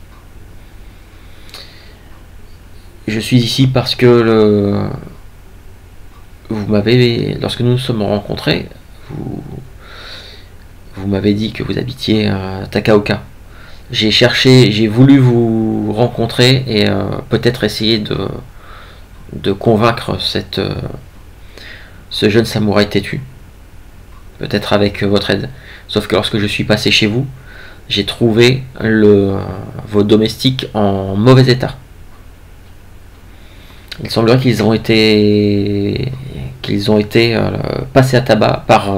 Je suis ici parce que vous m'avez, lorsque nous nous sommes rencontrés, vous m'avez dit que vous habitiez à Takaoka. J'ai voulu vous rencontrer et peut-être essayer de convaincre ce jeune samouraï têtu. Peut-être avec votre aide. Sauf que lorsque je suis passé chez vous, j'ai trouvé vos domestiques en mauvais état. Il semblerait qu'ils ont été passés à tabac par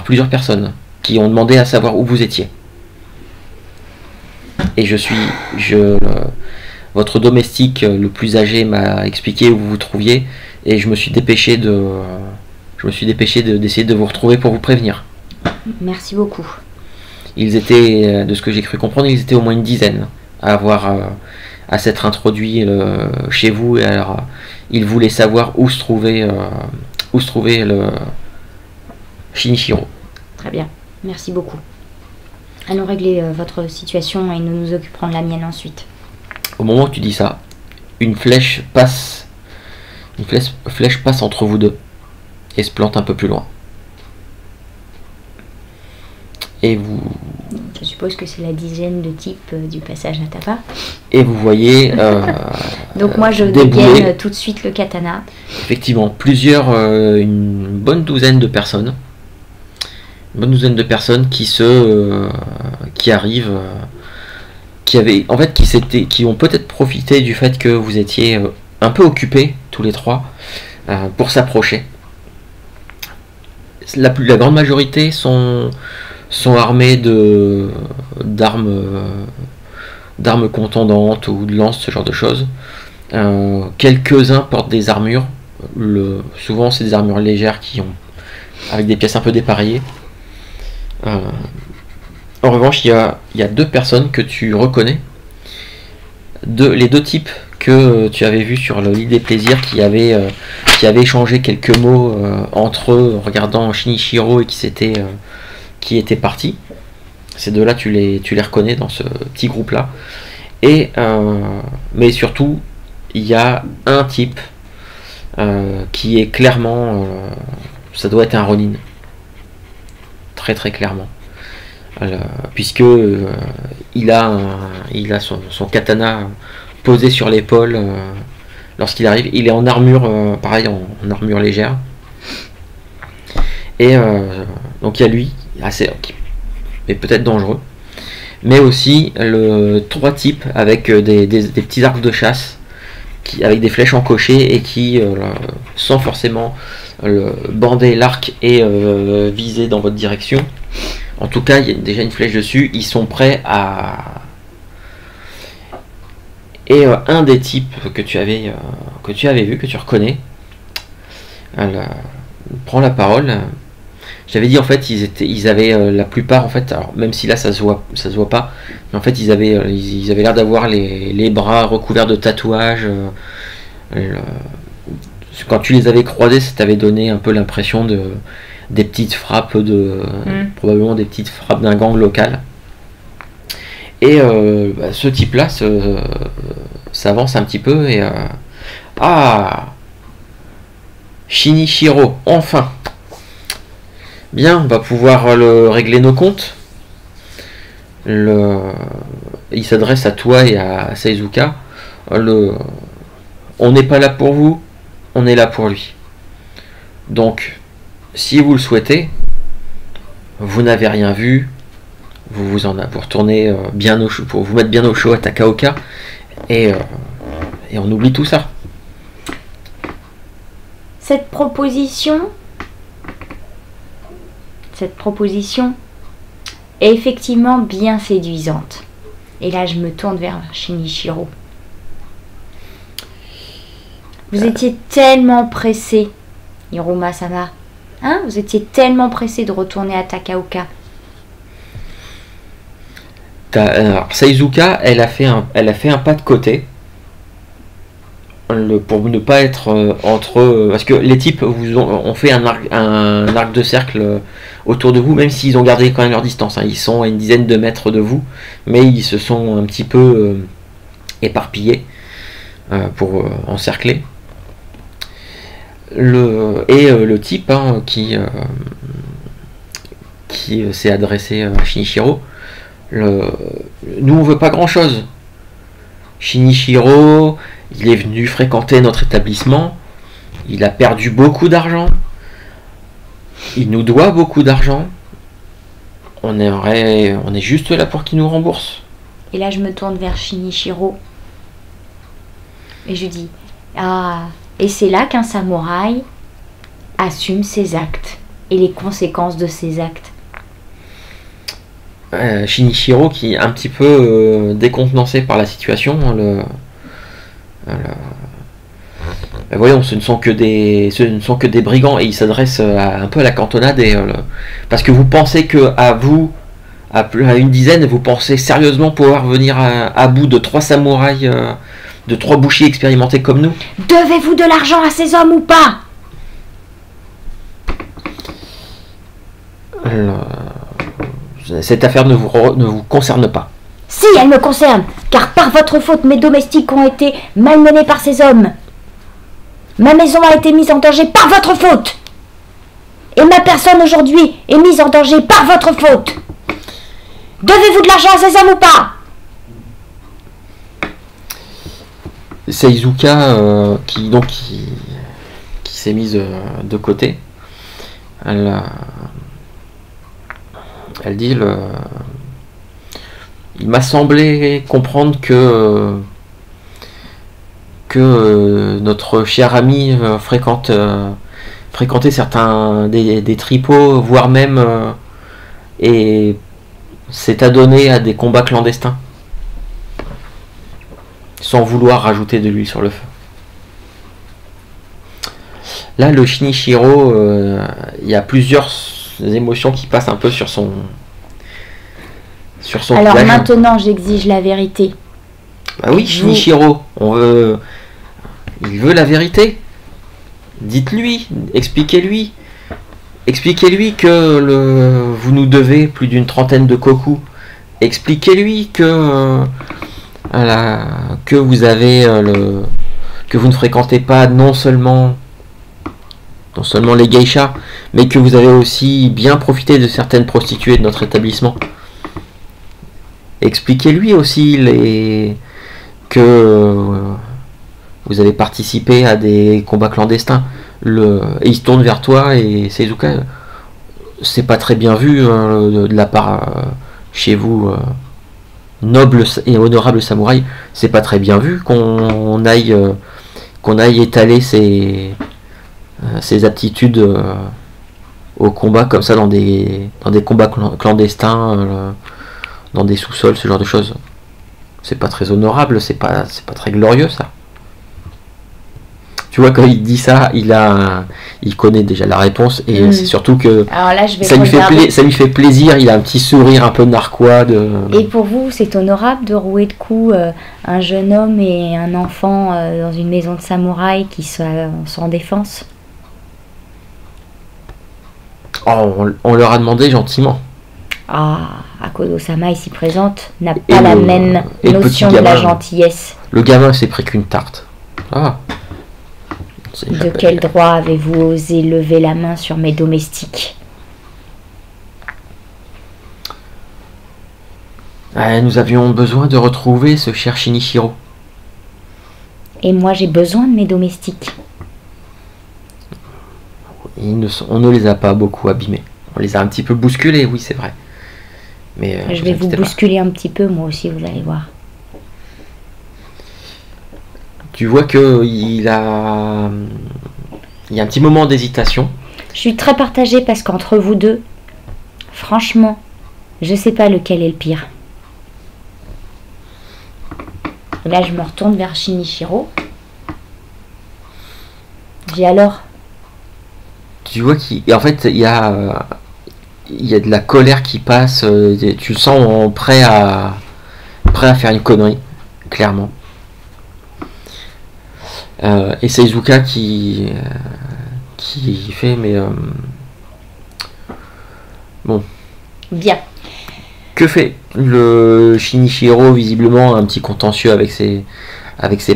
plusieurs personnes qui ont demandé à savoir où vous étiez. Et votre domestique le plus âgé m'a expliqué où vous vous trouviez et je me suis dépêché d'essayer de vous retrouver pour vous prévenir. Merci beaucoup. Ils étaient, de ce que j'ai cru comprendre, ils étaient au moins une dizaine à s'être introduits chez vous. Et alors, ils voulaient savoir où se trouvait le Shinichiro. Très bien, merci beaucoup. Allons régler votre situation et nous nous occuperons de la mienne ensuite. Au moment où tu dis ça, une flèche passe entre vous deux et se plante un peu plus loin. Et vous... Je suppose que c'est la dizaine de types du passage à tabac. Et vous voyez... Donc moi je dégaine tout de suite le katana. Effectivement, une bonne douzaine de personnes. Une bonne douzaine de personnes qui arrivent... qui ont peut-être profité du fait que vous étiez un peu occupés, tous les trois, pour s'approcher. La grande majorité sont armés d'armes contendantes ou de lances, ce genre de choses. Quelques-uns portent des armures. Souvent, c'est des armures légères avec des pièces un peu dépareillées. En revanche, il y a deux personnes que tu reconnais. Les deux types que tu avais vus sur le lit des plaisirs qui avaient échangé quelques mots entre eux en regardant Shinichiro et qui étaient partis. Ces deux-là, tu les reconnais dans ce petit groupe-là. Mais surtout, il y a un type qui est clairement... ça doit être un Ronin. Très très clairement. Puisque il a son katana posé sur l'épaule, lorsqu'il arrive. Il est en armure, pareil, en armure légère. Et donc il y a lui, assez, qui est peut-être dangereux. Mais aussi trois types avec des petits arcs de chasse, avec des flèches encochées et qui, sans forcément bander l'arc et viser dans votre direction, en tout cas il y a déjà une flèche dessus, ils sont prêts à... Et un des types que tu avais vu, que tu reconnais, prend la parole. J'avais dit en fait ils avaient la plupart en fait, alors même si là ça se voit pas, mais en fait ils avaient l'air d'avoir les bras recouverts de tatouages. Quand tu les avais croisés, ça t'avait donné un peu l'impression des petites frappes probablement des petites frappes d'un gang local. Et ce type là s'avance un petit peu et Shinichiro, enfin. Bien, on va pouvoir régler nos comptes. Il s'adresse à toi et à Seizuka. On n'est pas là pour vous, on est là pour lui. Donc, si vous le souhaitez, vous n'avez rien vu, vous retournez bien au chaud, pour vous mettre bien au chaud à Takaoka, et on oublie tout ça. Cette proposition est effectivement bien séduisante. Et là, je me tourne vers Shinichiro. Vous étiez tellement pressé, Hiruma-sama. Hein? Vous étiez tellement pressé de retourner à Takaoka. Alors, Seizuka, elle a fait un pas de côté. Pour ne pas être entre... parce que les types ont fait un arc de cercle autour de vous, même s'ils ont gardé quand même leur distance. Hein. Ils sont à une dizaine de mètres de vous, mais ils se sont un petit peu éparpillés pour encercler. Le type qui s'est adressé à Shinichiro, nous on veut pas grand chose. Shinichiro, il est venu fréquenter notre établissement, il a perdu beaucoup d'argent, il nous doit beaucoup d'argent, on est juste là pour qu'il nous rembourse. Et là je me tourne vers Shinichiro et je dis et c'est là qu'un samouraï assume ses actes et les conséquences de ses actes. Shinichiro qui est un petit peu décontenancé par la situation. Voyons, ce ne sont que des brigands et il s'adresse un peu à la cantonade parce que vous pensez que à une dizaine, vous pensez sérieusement pouvoir venir à bout de 3 samouraïs, de 3 bouchers expérimentés comme nous. Devez-vous de l'argent à ces hommes ou pas? Cette affaire ne vous concerne pas. Si, elle me concerne, car par votre faute, mes domestiques ont été malmenés par ces hommes. Ma maison a été mise en danger par votre faute. Et ma personne aujourd'hui est mise en danger par votre faute. Devez-vous de l'argent à ces hommes ou pas? Seizuka, qui s'est mise de côté, elle dit il m'a semblé comprendre que notre cher ami fréquentait certains des tripots, voire même et s'est adonné à des combats clandestins, sans vouloir rajouter de l'huile sur le feu. Là, le Shinichiro, il y a plusieurs émotions qui passent un peu sur son Alors visage. maintenant, j'exige la vérité. Bah oui, Shinichiro, il veut la vérité. Dites-lui, expliquez-lui que vous nous devez plus d'une 30aine de koku. Expliquez-lui que vous avez que vous ne fréquentez pas non seulement les geishas, mais que vous avez aussi bien profité de certaines prostituées de notre établissement. Expliquez-lui aussi que vous avez participé à des combats clandestins. Et il se tourne vers toi et Seizuka, c'est pas très bien vu de la part chez vous, noble et honorable samouraï, c'est pas très bien vu qu'on aille étaler ses aptitudes au combat comme ça dans des combats clandestins, dans des sous-sols, ce genre de choses. C'est pas très honorable, c'est pas très glorieux ça. Tu vois, quand il dit ça, il connaît déjà la réponse et c'est surtout que alors là, je vais ça lui fait plaisir, il a un petit sourire un peu narquois. Et pour vous, c'est honorable de rouer de coups un jeune homme et un enfant dans une maison de samouraï qui sont sans défense? Oh, on leur a demandé gentiment. Ah, Akodo-sama ici présente n'a pas la même notion de la gentillesse. Le gamin s'est pris qu'une tarte. Ah. De quel droit avez-vous osé lever la main sur mes domestiques? Nous avions besoin de retrouver ce cher Shinichiro. Et moi j'ai besoin de mes domestiques. On ne les a pas beaucoup abîmés. On les a un petit peu bousculés, oui c'est vrai. Mais je vais vous bousculer un petit peu moi aussi, vous allez voir. Tu vois qu'il y a un petit moment d'hésitation. Je suis très partagée parce qu'entre vous deux, franchement, je sais pas lequel est le pire. Là, je me retourne vers Shinichiro. J'ai alors. Tu vois qu'en fait, il y a de la colère qui passe. Tu le sens prêt à faire une connerie, clairement. Et Seizuka qui fait mais bon. Bien. Que fait le Shinichiro, visiblement un petit contentieux avec ces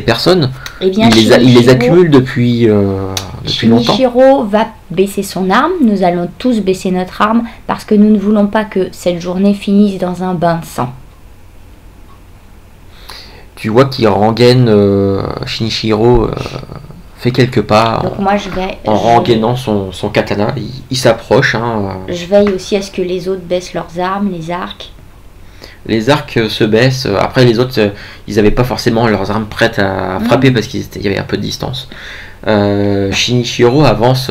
personnes. Eh bien, il les accumule depuis longtemps. Shinichiro va baisser son arme. Nous allons tous baisser notre arme parce que nous ne voulons pas que cette journée finisse dans un bain de sang. Tu vois qu'il rengaine Shinichiro fait quelques pas. Donc moi en rengainant son katana, il s'approche. Je veille aussi à ce que les autres baissent leurs armes, les arcs. Les arcs se baissent. Après les autres, ils n'avaient pas forcément leurs armes prêtes à frapper parce qu'il y avait un peu de distance. Shinichiro avance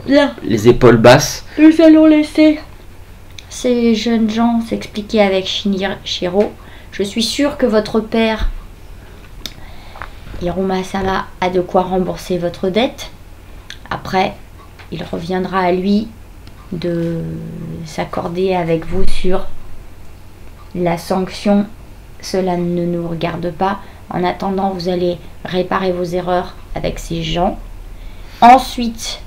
les épaules basses. Nous allons laisser ces jeunes gens s'expliquer avec Shinichiro. Je suis sûre que votre père, Hiruma-sama, a de quoi rembourser votre dette. Après, il reviendra à lui de s'accorder avec vous sur la sanction. Cela ne nous regarde pas. En attendant, vous allez réparer vos erreurs avec ces gens. Ensuite,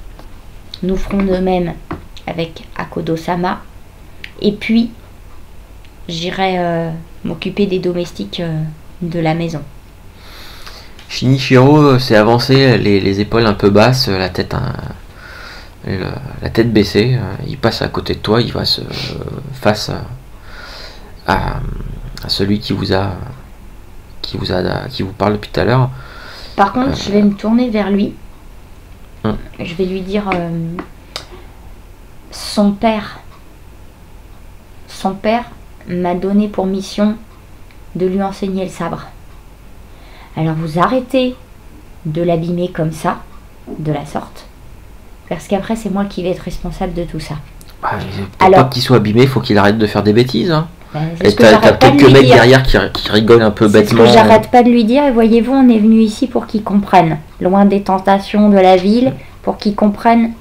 nous ferons de même avec Akodo-sama. Et puis, j'irai m'occuper des domestiques de la maison. Shinichiro s'est avancé, les épaules un peu basses, la tête baissée. Il passe à côté de toi, il va face à celui qui vous parle depuis tout à l'heure. Par contre, je vais me tourner vers lui. Je vais lui dire son père m'a donné pour mission de lui enseigner le sabre. Alors vous arrêtez de l'abîmer comme ça, de la sorte, parce qu'après c'est moi qui vais être responsable de tout ça. Pour pas qu'il soit abîmé, il faut qu'il arrête de faire des bêtises. Et t'as quelques mecs derrière qui rigolent un peu bêtement. C'est ce que j'arrête pas de lui dire, et voyez-vous, on est venu ici pour qu'il comprenne, loin des tentations de la ville, pour qu'il comprenne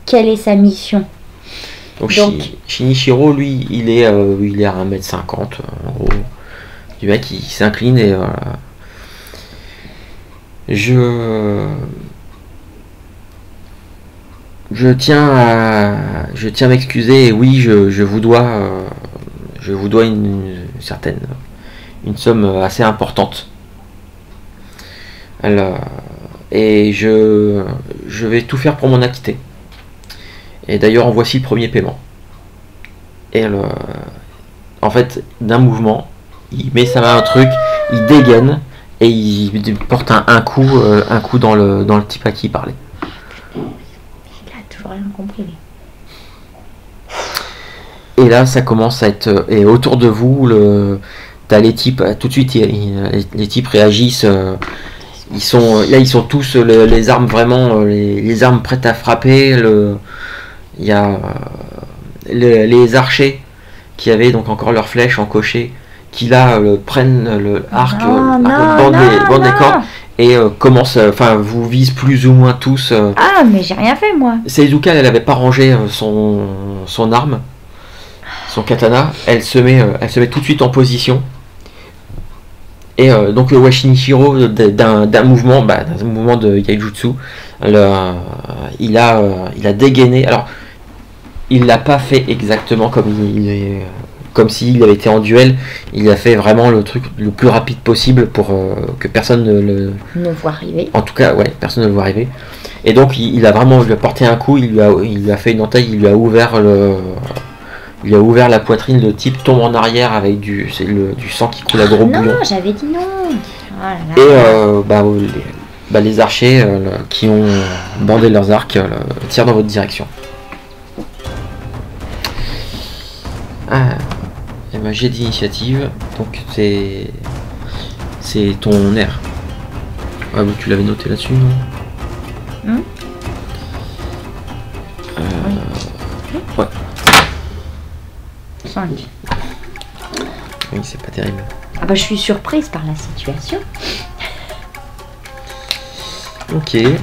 quelle est sa mission. Donc Shinichiro, lui, il est à 1m50, en gros. Du mec, il s'incline et je tiens à m'excuser. Et oui, je vous dois une somme assez importante. Alors, et je vais tout faire pour m'en acquitter. Et d'ailleurs, en voici le premier paiement. Et en fait, d'un mouvement, il met sa main à un truc, il dégaine, et il porte un coup dans le type à qui il parlait. Il a toujours rien compris. Et là, ça commence à être... Et autour de vous, t'as les types, tout de suite, les types réagissent. Ils sont tous les armes vraiment, les armes prêtes à frapper. Il y a les archers qui avaient donc encore leurs flèches encochées, qui là prennent le arc, bandent les cordes et commencent, vous visent plus ou moins tous. Ah, mais j'ai rien fait moi. Seizuka, elle avait pas rangé son arme. Son katana, elle se met tout de suite en position. Et donc Shinichiro, d'un mouvement de Yaijutsu, il a dégainé. Alors, il l'a pas fait exactement comme s'il avait été en duel. Il a fait vraiment le truc le plus rapide possible pour que personne ne voit arriver. En tout cas, ouais, personne ne le voit arriver. Et donc, il a porté un coup, il lui a fait une entaille, il lui a ouvert la poitrine, le type tombe en arrière avec du sang qui coule à gros bouillon. Non, j'avais dit non. Oh là là. Et les archers qui ont bandé leurs arcs tirent dans votre direction. Et ma jet d'initiative, donc c'est ton air. Ah oui, tu l'avais noté là-dessus, non? Ouais. 5. Oui, c'est pas terrible. Ah bah je suis surprise par la situation. Ok. Et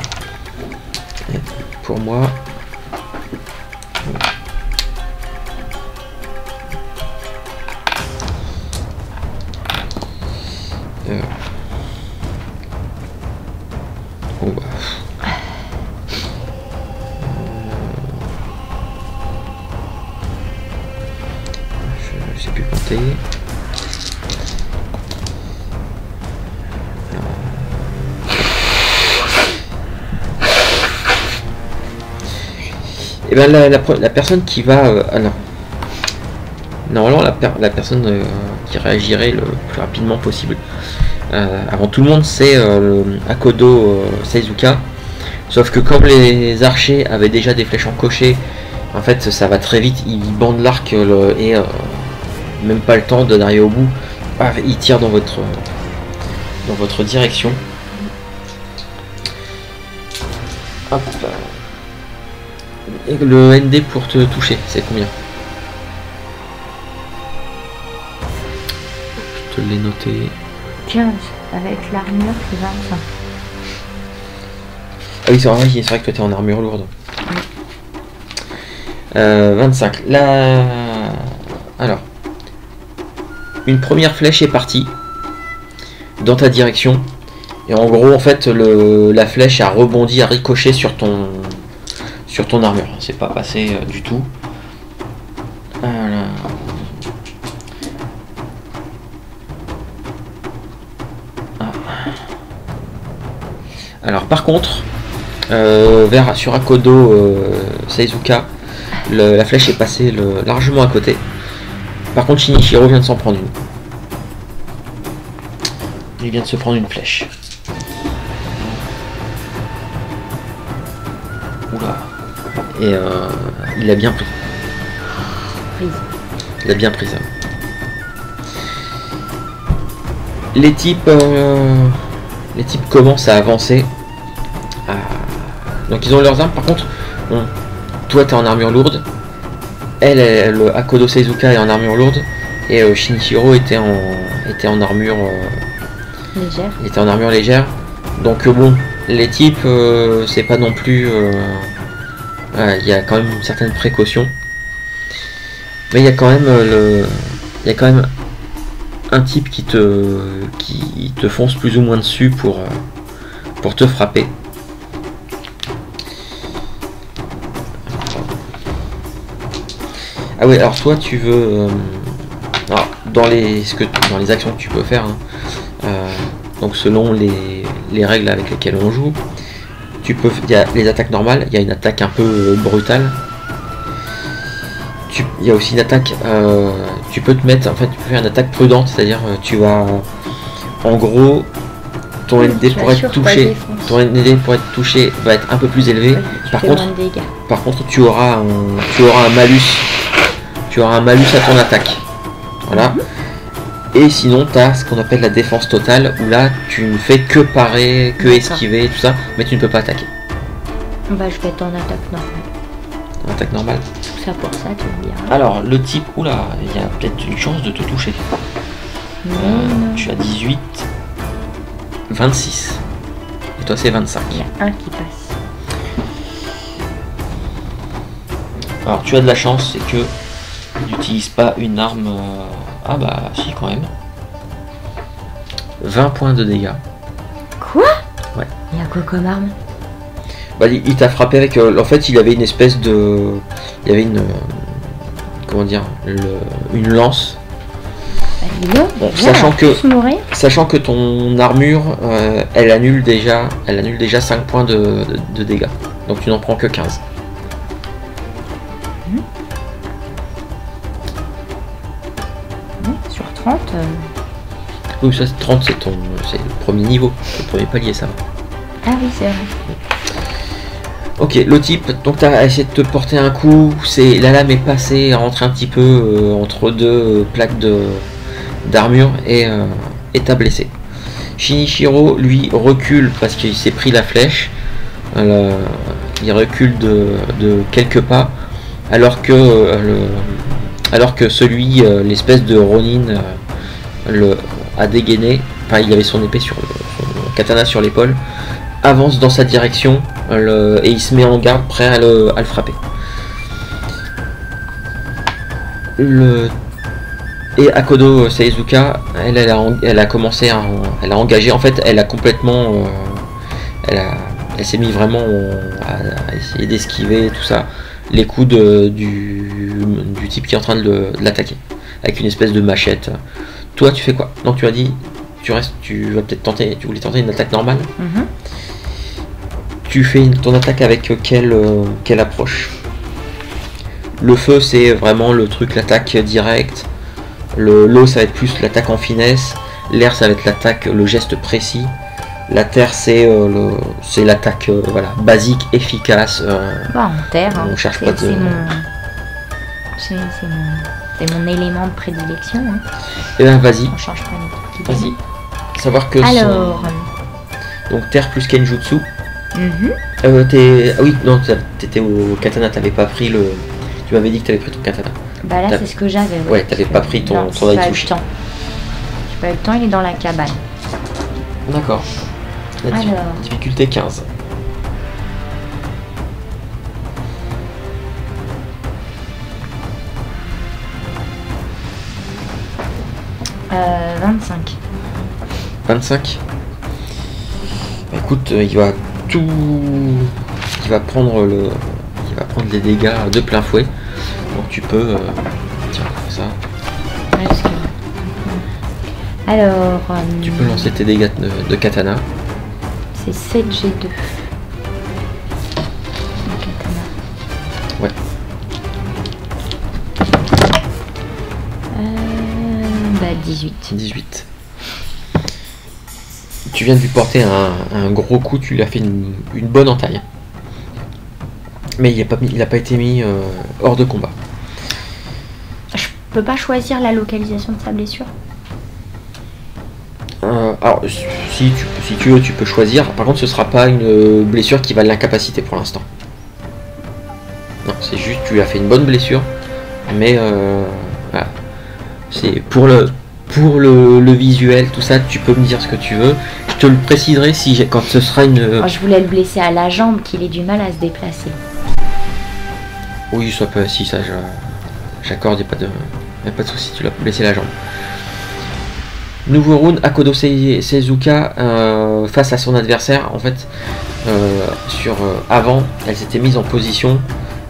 pour moi... je sais plus compter. Et ben la personne qui va alors normalement la personne qui réagirait le plus rapidement possible avant tout le monde, c'est Akodo Seizuka, sauf que comme les archers avaient déjà des flèches encochées, en fait ça va très vite, ils bandent l'arc et même pas le temps d'arriver au bout, ils tirent dans votre direction. Hop. Et le ND pour te toucher, c'est combien? Je te l'ai noté. 15, avec l'armure c'est 25. Ah oui, c'est vrai que toi t'es en armure lourde. 25. Là... Alors. Une première flèche est partie dans ta direction. Et en gros, en fait, la flèche a rebondi, a ricoché sur ton armure. C'est pas passé du tout. Voilà. Alors par contre, sur Akodo Seizuka, la flèche est passée largement à côté. Par contre, Shinichiro vient de s'en prendre une. Il vient de se prendre une flèche. Oula. Et il a bien pris. Il a bien pris ça. Les types commencent à avancer. Donc ils ont leurs armes. Par contre, bon, toi t'es en armure lourde. Akodo Seizuka est en armure lourde. Et Shinichiro était en armure légère. Il était en armure légère. Donc bon, les types, c'est pas non plus... il y a quand même une certaine précaution. Mais il y a quand même un type qui te fonce plus ou moins dessus pour te frapper. Ah oui, alors toi tu veux dans les actions que tu peux faire, donc selon les règles avec lesquelles on joue, il y a les attaques normales, il y a une attaque un peu brutale. Il y a aussi une attaque, tu peux te mettre, en fait tu peux faire une attaque prudente, c'est-à-dire tu vas en gros ton ND tu pour être assures ta touché, défense. ton ND pour être touché va être un peu plus élevé. Tu Par fais contre, moins de dégâts. tu auras un malus. Tu auras un malus à ton attaque. Voilà. Et sinon, tu as ce qu'on appelle la défense totale, où là, tu ne fais que parer, que D'accord. esquiver, tout ça, mais tu ne peux pas attaquer. Bah, je vais être en attaque normale. Attaque normale. Tout ça pour ça, tu me diras. Alors, le type, oula, il y a peut-être une chance de te toucher. Mais non. Tu as 18, 26. Et toi, c'est 25. Il y a un qui passe. Alors, tu as de la chance, c'est que tu n'utilises pas une arme. Ah, bah, si, quand même. 20 points de dégâts. Quoi? Ouais. Il y a quoi comme arme? Bah, il t'a frappé avec. En fait, il avait une espèce de. Il y avait une. Comment dire, une lance. Bah, dis donc, Bon, viens, sachant on va que- tous mourir. Sachant que ton armure, elle annule déjà 5 points de dégâts. Donc tu n'en prends que 15. Sur 30, Oui, ça c'est 30, c'est le premier niveau, le premier palier, ça va. ah oui, c'est vrai. Ok, le type, donc tu as essayé de te porter un coup, la lame est passée, rentre un petit peu entre deux plaques d'armure et t'as blessé. Shinichiro, lui, recule parce qu'il s'est pris la flèche. Il recule de quelques pas, alors que celui, l'espèce de Ronin, a dégainé, enfin il avait son épée son katana sur l'épaule, avance dans sa direction et il se met en garde prêt à le frapper. Et Akodo Seizuka, elle a commencé elle a engagé, en fait elle a complètement elle s'est mis vraiment à essayer d'esquiver tout ça, les coups du type qui est en train de l'attaquer avec une espèce de machette. Toi tu fais quoi? Donc tu as dit tu vas peut-être tenter, tu voulais tenter une attaque normale. Tu fais ton attaque avec quelle approche? Le feu c'est vraiment le truc, l'attaque directe. L'eau ça va être plus l'attaque en finesse. L'air ça va être l'attaque, le geste précis. La terre c'est l'attaque voilà, basique, efficace. Bah, en terre, hein. On cherche C'est- pas de- c'est mon élément de prédilection. Hein. Et ben vas-y, On change pas les trucs. vas-y. Savoir que Alors, donc terre plus Kenjutsu. mhm. Ah oui, non, t'étais au katana, t'avais pas pris le. Tu m'avais dit que t'avais pris ton katana. Bah là, T'as- c'est ce que j'avais. Ouais, t'avais pas pris ton Non, j'ai pas eu Daitsushi. le temps. J'ai pas eu le temps, il est dans la cabane. D'accord. La Alors. difficulté 15. Euh, 25. 25. Bah, écoute, il va tout. Il va prendre les dégâts de plein fouet. Donc tu peux. Tiens, ça. Ouais, parce que- Alors, Tu peux lancer tes dégâts de katana. c'est 7G2. Le katana. Ouais. Bah 18. 18. Tu viens de lui porter un gros coup, tu lui as fait une bonne entaille. Mais il n'a pas été mis hors de combat. Je peux pas choisir la localisation de sa blessure. Alors, si tu veux, tu peux choisir. Par contre, ce sera pas une blessure qui va l'incapaciter pour l'instant. Non, c'est juste, tu lui as fait une bonne blessure. Mais voilà. C'est pour le visuel, tout ça, tu peux me dire ce que tu veux. Je te le préciserai quand ce sera une. Oh, je voulais le blesser à la jambe, qu'il ait du mal à se déplacer. Oui, ça peut. Si ça, j'accorde, il n'y a pas de souci. Tu l'as blessé la jambe. Nouveau round, Akodo Seizuka face à son adversaire. En fait, avant, elle s'était mise en position.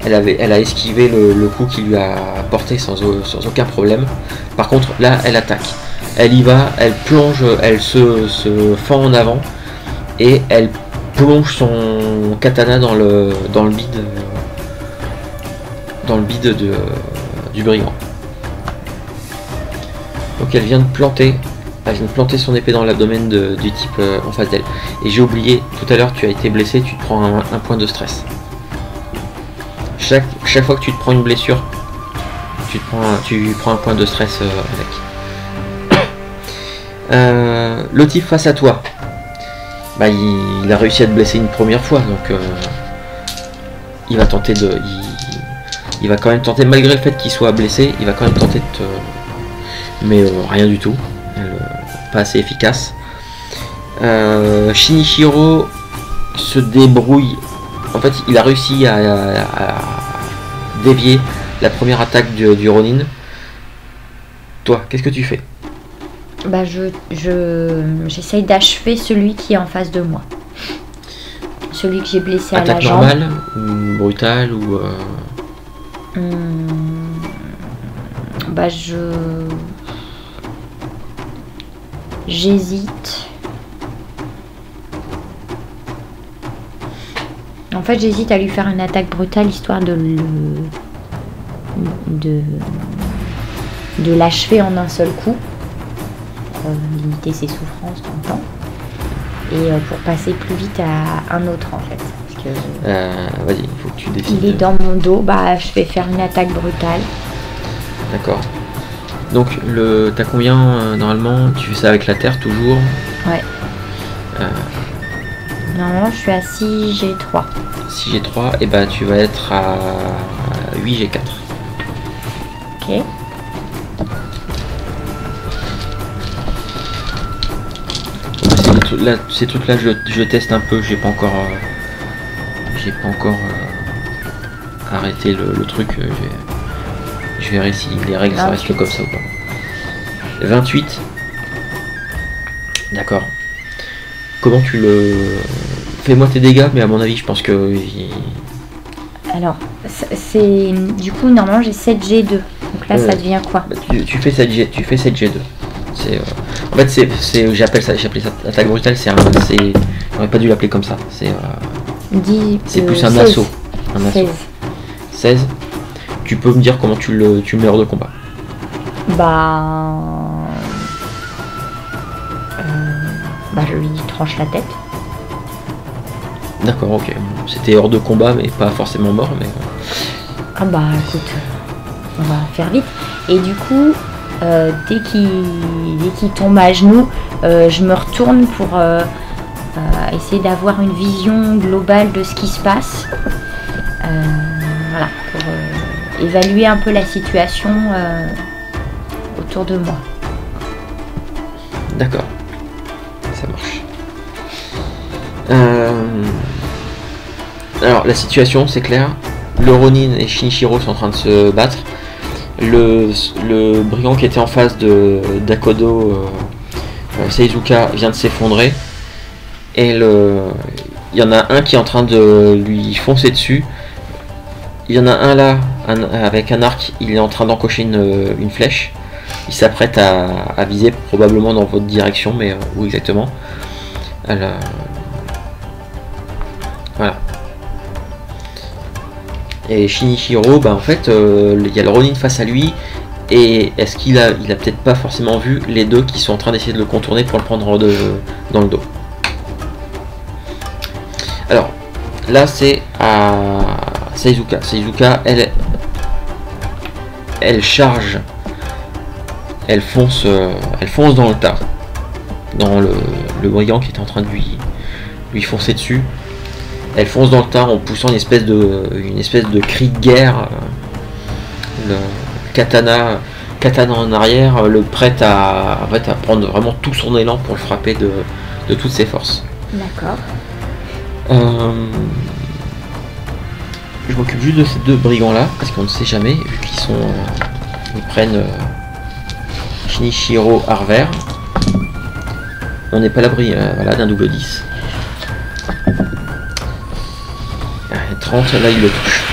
Elle a esquivé le coup qui lui a porté sans aucun problème. Par contre, là, elle attaque. Elle y va, elle plonge, elle se fend en avant et elle plonge son katana dans le bide du brigand. Donc elle vient de planter Elle vient de planter son épée dans l'abdomen du type en face d'elle. Et j'ai oublié, tout à l'heure tu as été blessé, tu te prends un point de stress. Chaque fois que tu te prends une blessure, tu prends un point de stress avec. Le type face à toi, bah, il a réussi à te blesser une première fois, donc il va tenter de... Il va quand même tenter, malgré le fait qu'il soit blessé, il va quand même tenter de te... Mais rien du tout. Pas assez efficace. Shinichiro se débrouille. En fait, il a réussi à dévier la première attaque du Ronin. Toi, qu'est-ce que tu fais? Bah j'essaye d'achever celui qui est en face de moi. Celui que j'ai blessé à la jambe. Attaque normale ou brutale ou Bah j'hésite. En fait, j'hésite à lui faire une attaque brutale histoire de l'achever en un seul coup, pour limiter ses souffrances dans le temps, et pour passer plus vite à un autre en fait. Parce que vas-y, il faut que tu décides. Il est dans mon dos, bah je vais faire une attaque brutale. D'accord. Donc t'as combien normalement? Tu fais ça avec la terre toujours? Ouais. Normalement je suis à 6G3. 6G3, et bah tu vas être à 8G4. Ok. Ces trucs là je teste un peu, j'ai pas encore arrêté le truc, je verrai si les règles ça reste comme ça ou pas. 28. D'accord. Comment tu le... Fais-moi tes dégâts, mais à mon avis je pense que... Alors, c'est... Du coup, normalement j'ai 7G2. Donc là ça devient quoi? Tu fais 7G2. En fait j'appelle ça attaque brutale, j'aurais pas dû l'appeler comme ça. C'est plus un 16. assaut. 16. Tu peux me dire comment tu mets hors de combat? Je lui tranche la tête. D'accord, ok. C'était hors de combat, mais pas forcément mort, mais... Ah bah écoute, on va faire vite. Et du coup, dès qu'il tombe à genoux, je me retourne pour essayer d'avoir une vision globale de ce qui se passe. Voilà, pour évaluer un peu la situation autour de moi. D'accord, ça marche. Alors la situation c'est clair, le Ronin et Shinichiro sont en train de se battre. Le brigand qui était en face d'Akodo, Seizuka, vient de s'effondrer. Et il y en a un qui est en train de lui foncer dessus. Il y en a un là, avec un arc, il est en train d'encocher une flèche. Il s'apprête à viser probablement dans votre direction, mais où exactement? Voilà. Et Shinichiro, bah en fait, il y a le Ronin face à lui, et est-ce qu'il a peut-être pas forcément vu les deux qui sont en train d'essayer de le contourner pour le prendre dans le dos. Alors, là c'est à Seizuka. Seizuka, elle charge, elle fonce dans le tas, dans le brigand qui est en train de lui foncer dessus. Elle fonce dans le tas en poussant une espèce de cri de guerre, le katana en arrière, le prêt à prendre vraiment tout son élan pour le frapper de toutes ses forces. D'accord. Je m'occupe juste de ces deux brigands là, parce qu'on ne sait jamais, vu qu'ils ils prennent Shinichiro Harver. On n'est pas à l'abri voilà, d'un double 10. 30, là il le touche.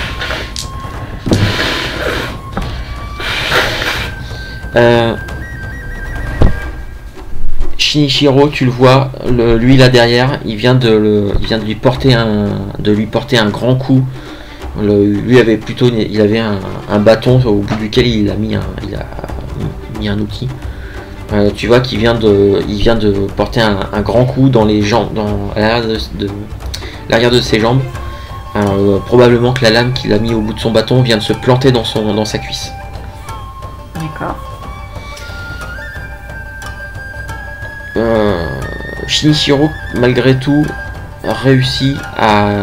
Shinichiro, tu le vois, lui là derrière, il vient de lui porter un grand coup. Lui avait il avait un bâton au bout duquel il a mis un outil. Tu vois qu'il il vient de porter un grand coup dans les jambes, à l'arrière de ses jambes. Probablement que la lame qu'il a mis au bout de son bâton vient de se planter dans sa cuisse. D'accord. Shinichiro, malgré tout, réussit à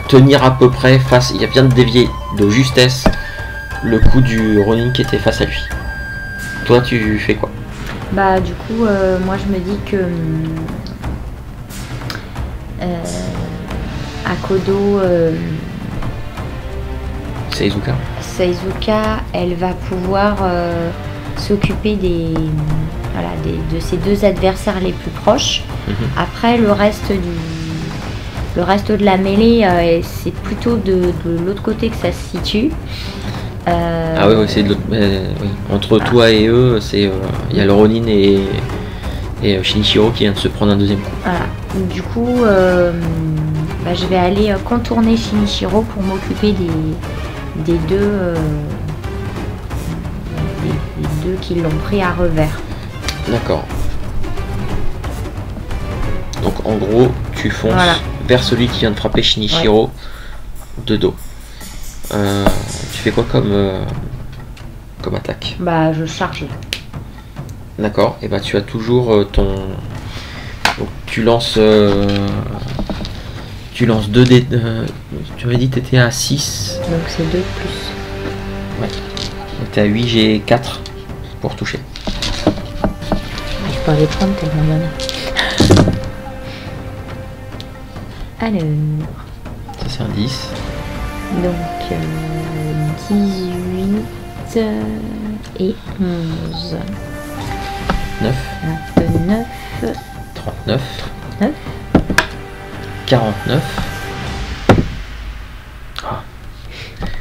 tenir à peu près face. Il vient de dévier de justesse le coup du Ronin qui était face à lui. Toi, tu fais quoi? Bah du coup, moi je me dis que Akodo Seizuka, elle va pouvoir s'occuper de ses deux adversaires les plus proches. Après, le reste de la mêlée, c'est plutôt de l'autre côté que ça se situe. Ah oui, c'est de l'autre. Oui. Entre toi et eux, il y a le Ronin et Shinichiro qui vient de se prendre un deuxième coup. Voilà. Du coup, je vais aller contourner Shinichiro pour m'occuper des deux qui l'ont pris à revers. D'accord. Donc en gros, tu fonces vers celui qui vient de frapper Shinichiro de dos. Tu fais quoi comme attaque? Bah je charge. D'accord, et bah tu as toujours ton... Donc, tu lances 2 dés... tu m'avais dit que tu étais à 6. Donc c'est 2 de plus. Ouais. Donc tu es à 8, j'ai 4 pour toucher. Je peux les prendre tellement il y en a. Alors... Ça c'est un 10. Donc 18 et 11. 9. 29. 39. 39. 49.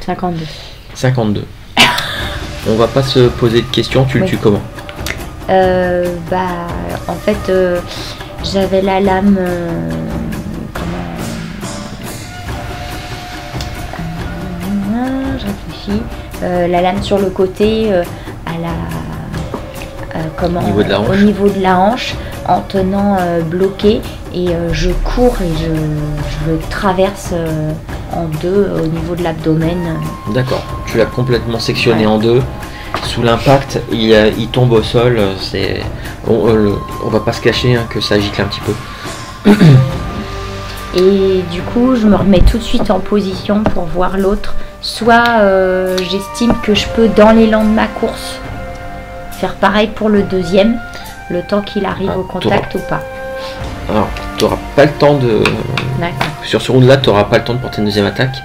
52. 52. On va pas se poser de questions, tu le tues comment? En fait, j'avais la lame... je réfléchis. La lame sur le côté, au niveau de la hanche, en tenant bloqué, et je cours et je le traverse en deux au niveau de l'abdomen. D'accord, tu l'as complètement sectionné en deux. Sous l'impact, il tombe au sol. On va pas se cacher que ça gicle un petit peu. Et du coup, je me remets tout de suite en position pour voir l'autre. Soit j'estime que je peux, dans l'élan de ma course, faire pareil pour le deuxième, le temps qu'il arrive au contact ou pas. Alors, tu n'auras pas le temps de... D'accord. Sur ce round-là, tu n'auras pas le temps de porter une deuxième attaque.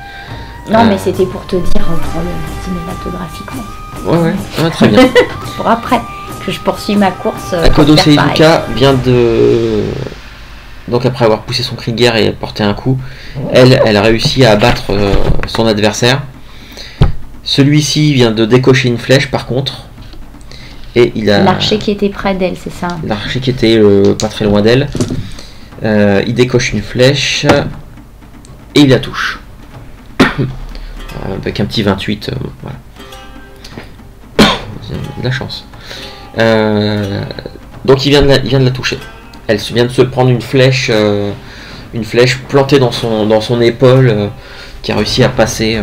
Non, mais c'était pour te dire, pour le cinématographiquement. Ouais, très bien. Pour après, que je poursuis ma course. Akodo Seizuka vient de... Donc après avoir poussé son cri de guerre et porté un coup, elle a réussi à abattre son adversaire. Celui-ci vient de décocher une flèche par contre. Et il a... L'archer qui était près d'elle, c'est ça? L'archer qui était pas très loin d'elle. Il décoche une flèche et il la touche. Avec un petit 28. Voilà. De la chance. Donc il vient de la toucher. Elle vient de se prendre une flèche plantée dans son épaule qui a réussi à passer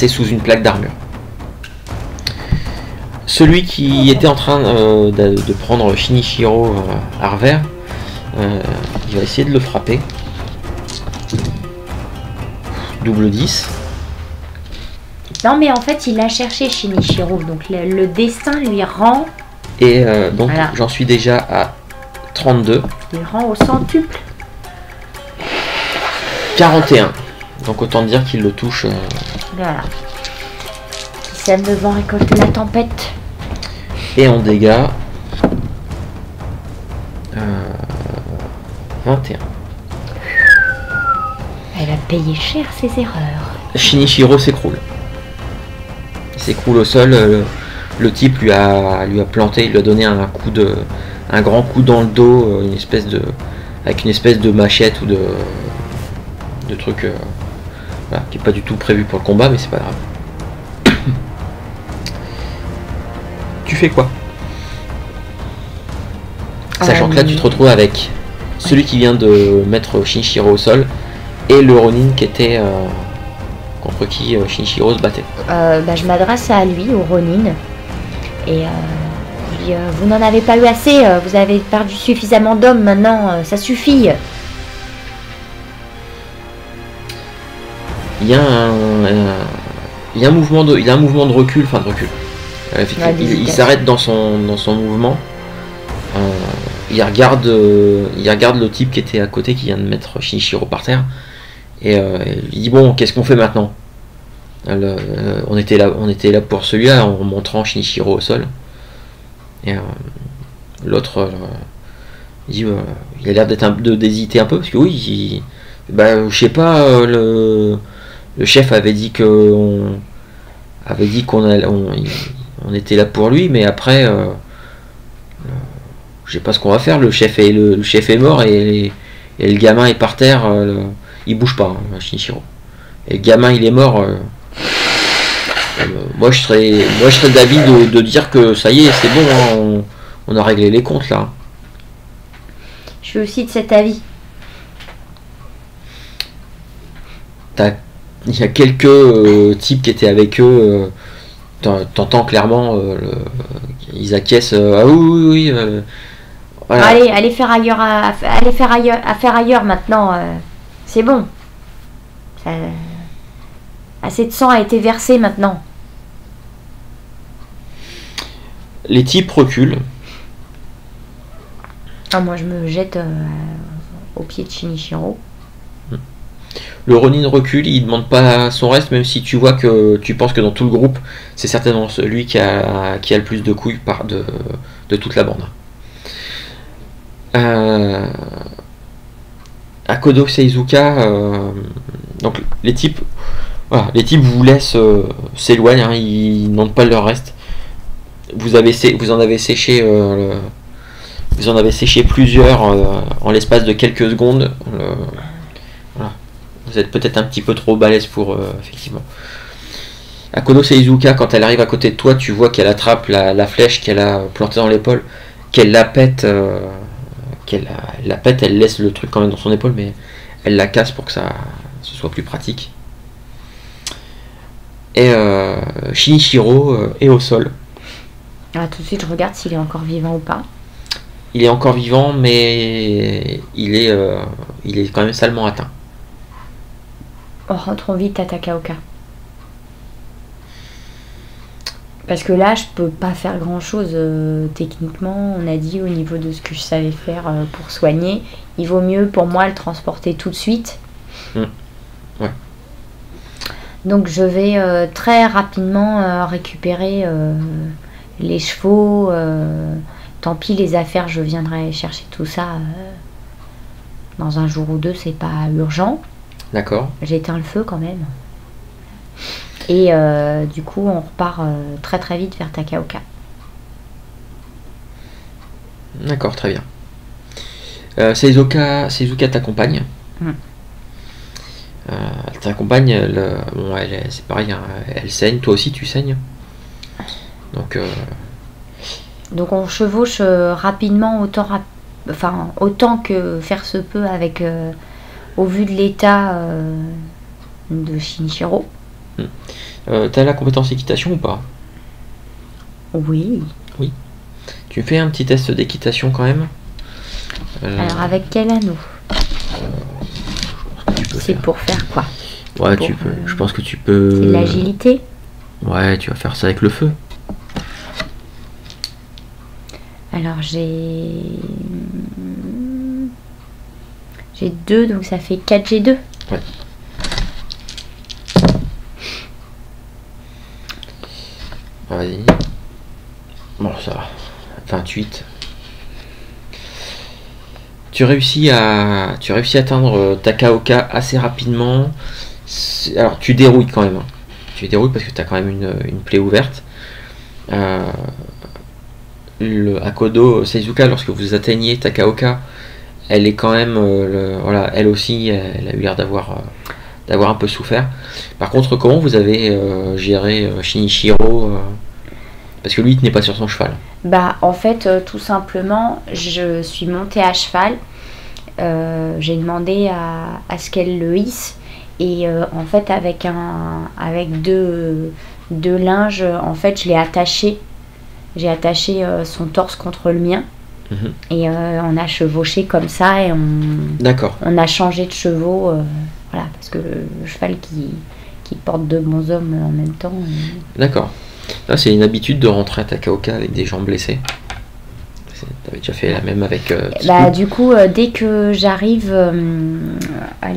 sous une plaque d'armure. Celui qui était en train de prendre Shinichiro à revers, il va essayer de le frapper. Double 10. Non mais en fait il a cherché Shinichiro, donc le destin lui rend... Et donc voilà. J'en suis déjà à 32. Il rend au centuple. 41. Donc autant dire qu'il le touche. Voilà. Qui sème le vent récolte la tempête. Et en dégâts 21. Elle a payé cher ses erreurs. Shinichiro s'écroule. Il s'écroule au sol. Le type lui a planté, il lui a donné un grand coup dans le dos, avec une espèce de machette ou de truc voilà, qui n'est pas du tout prévu pour le combat, mais c'est pas grave. Tu fais quoi? Sachant que là tu te retrouves avec celui qui vient de mettre Shinichiro au sol et le Ronin qui était contre qui Shinichiro se battait. Je m'adresse à lui, au Ronin, et je dis vous n'en avez pas eu assez, vous avez perdu suffisamment d'hommes maintenant, ça suffit. Il y a un mouvement de recul, enfin de recul. Il s'arrête dans son mouvement. Il regarde le type qui était à côté, qui vient de mettre Shinichiro par terre, et il dit bon, qu'est-ce qu'on fait maintenant? On était là pour celui-là, en montrant Shinichiro au sol. Et l'autre, il dit il a l'air d'hésiter un peu, parce que oui, je sais pas, le chef avait dit qu'on était là pour lui, mais après je sais pas ce qu'on va faire. Le chef est mort et le gamin est par terre, il bouge pas, Shinichiro. Et le gamin il est mort. Moi je serais d'avis de dire que ça y est, c'est bon, hein, on a réglé les comptes là. Je suis aussi de cet avis. Il y a quelques types qui étaient avec eux. T'entends clairement ils acquiescent. Ah oui. Voilà. Allez faire ailleurs maintenant. C'est bon. Assez de sang a été versé maintenant. Les types reculent. Moi je me jette au pied de Shinichiro. Le Ronin recule, il demande pas son reste, même si tu vois que tu penses que dans tout le groupe, c'est certainement celui qui a le plus de couilles de toute la bande. Akodo Seizuka, donc les types vous laissent s'éloignent, hein, ils ne demandent pas leur reste. Vous en avez séché plusieurs en l'espace de quelques secondes. Voilà. Vous êtes peut-être un petit peu trop balèze pour effectivement. Akodo Seizuka, quand elle arrive à côté de toi, tu vois qu'elle attrape la flèche qu'elle a plantée dans l'épaule, qu'elle la pète, elle laisse le truc quand même dans son épaule, mais elle la casse pour que ce soit plus pratique. Et Shinichiro est au sol. Tout de suite, je regarde s'il est encore vivant ou pas. Il est encore vivant, mais il est quand même salement atteint. Rentrons vite à Takaoka. Parce que là, je peux pas faire grand chose techniquement. On a dit au niveau de ce que je savais faire pour soigner, il vaut mieux pour moi le transporter tout de suite. Ouais. Donc je vais très rapidement récupérer les chevaux. Tant pis, les affaires, je viendrai chercher tout ça dans un jour ou deux, c'est pas urgent. D'accord. J'éteins le feu quand même. Et du coup, on repart très très vite vers Takaoka. D'accord, très bien. Seizuka t'accompagne. Elle t'accompagne, c'est pareil, hein, elle saigne, toi aussi tu saignes. Donc on chevauche rapidement, autant que faire se peut avec au vu de l'état de Shinichiro. T'as la compétence équitation ou pas? Oui. Tu fais un petit test d'équitation quand même. Alors avec quel anneau? C'est pour faire quoi? Ouais, tu peux. Je pense que tu peux. C'est l'agilité? Ouais, tu vas faire ça avec le feu. Alors j'ai 2, donc ça fait 4G2. Ouais. Vas-y. Bon, ça va. 28. Tu réussis à atteindre Takaoka assez rapidement. Alors tu dérouilles quand même. Tu dérouilles parce que tu as quand même une plaie ouverte. Le Akodo Seizuka, lorsque vous atteignez Takaoka, elle est quand même elle aussi, elle a eu l'air d'avoir un peu souffert. Par contre, comment vous avez géré Shinichiro Parce que lui, il tenait pas sur son cheval. Bah, en fait, tout simplement, je suis montée à cheval. J'ai demandé à ce qu'elle le hisse. Et en fait, avec deux linges, en fait, je l'ai attaché. J'ai attaché son torse contre le mien. Et on a chevauché comme ça. Et on a changé de chevaux. Voilà, parce que le cheval qui porte deux bons hommes en même temps. D'accord. Là, c'est une habitude de rentrer à Takaoka avec des gens blessés. T'avais déjà fait la même avec du coup, dès que j'arrive à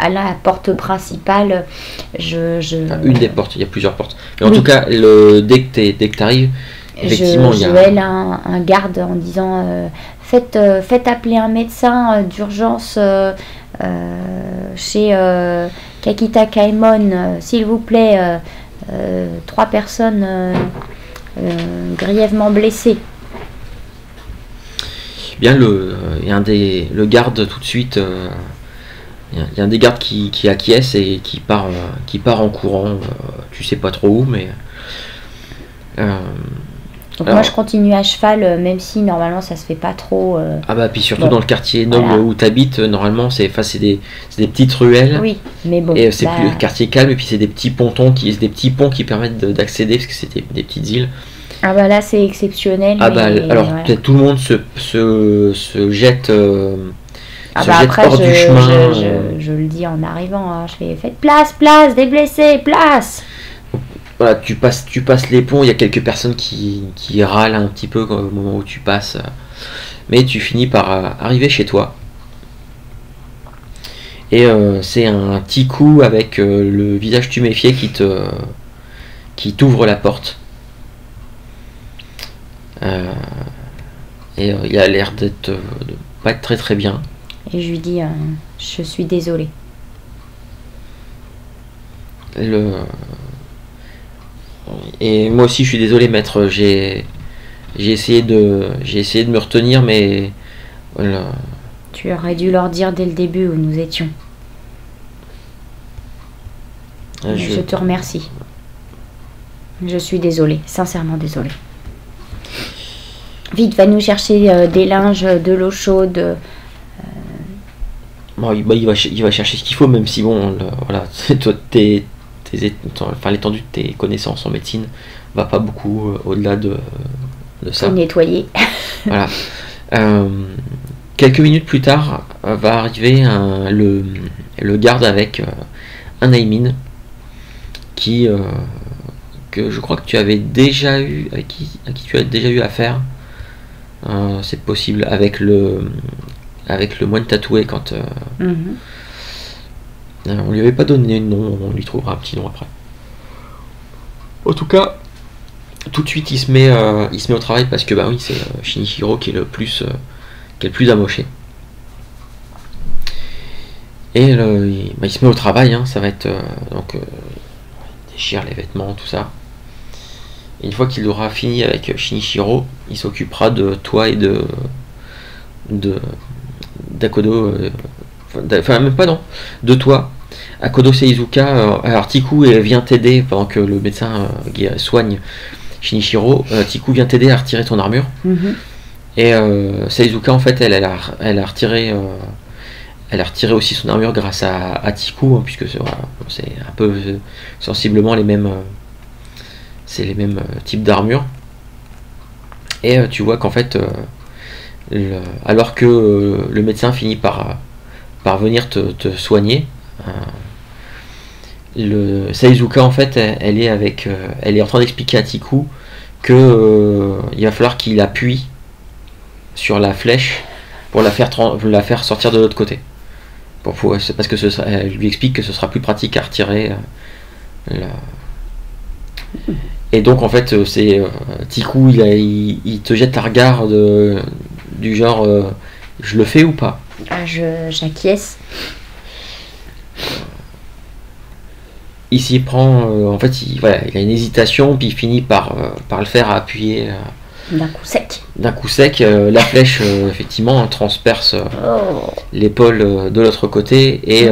la porte principale, une des portes, il y a plusieurs portes. Mais en tout cas, dès que tu arrives, effectivement, il y a... Je mêle un garde en disant faites appeler un médecin d'urgence chez Kakita Kaimon, s'il vous plaît, 3 personnes grièvement blessées. Bien, il y a le garde tout de suite. Il y a un des gardes qui acquiesce et qui part en courant. Tu sais pas trop où, mais. Donc moi je continue à cheval, même si normalement ça se fait pas trop. Puis surtout dans le quartier noble où tu habites, normalement c'est des petites ruelles. Oui, mais bon. Et c'est plus le quartier calme, et puis c'est des petits ponts qui permettent d'accéder, parce que c'est des petites îles. Ah bah là c'est exceptionnel. Alors peut-être tout le monde se jette, après, hors du chemin. Je le dis en arrivant, hein, je fais faites place, des blessés, place. Voilà, tu passes les ponts, il y a quelques personnes qui râlent un petit peu au moment où tu passes, mais tu finis par arriver chez toi. Et c'est un petit coup avec le visage tuméfié qui t'ouvre la porte. Et il a l'air de pas être très très bien. Et je lui dis je suis désolée. Et moi aussi je suis désolé, maître. J'ai essayé de me retenir, mais tu aurais dû leur dire dès le début où nous étions. Je te remercie. Je suis désolée, sincèrement désolée. Vite, va nous chercher des linges, de l'eau chaude. Il va chercher ce qu'il faut, même si voilà, toi, l'étendue de tes connaissances en médecine va pas beaucoup au-delà de ça. Nettoyer. Voilà. Quelques minutes plus tard va arriver le garde avec un Aimin que je crois que tu avais déjà eu, à qui tu as déjà eu affaire. C'est possible avec le moine tatoué quand on lui avait pas donné de nom, on lui trouvera un petit nom après. En tout cas, tout de suite il se met au travail, parce que c'est Shinichiro qui est le plus amoché. Et il se met au travail, hein, ça va être il déchire les vêtements, tout ça. Et une fois qu'il aura fini avec Shinichiro, il s'occupera de toi et d'Akodo, même pas, non, de toi, Akodo Seizuka. Alors Tiku vient t'aider pendant que le médecin soigne Shinichiro. Tiku vient t'aider à retirer ton armure. Et Seizuka, en fait, elle a retiré aussi son armure grâce à Tiku, hein, puisque c'est un peu sensiblement les mêmes types d'armure. Et tu vois qu'en fait, alors que le médecin finit par venir te soigner, Seizuka, en fait, elle est en train d'expliquer à Tiku que il va falloir qu'il appuie sur la flèche pour la faire sortir de l'autre côté. Parce que elle lui explique que ce sera plus pratique à retirer. Et donc en fait c'est Tiku, il te jette un regard du genre je le fais ou pas. J'acquiesce. Il s'y prend, en fait il a une hésitation, puis il finit par le faire appuyer d'un coup sec. La flèche effectivement transperce l'épaule de l'autre côté, et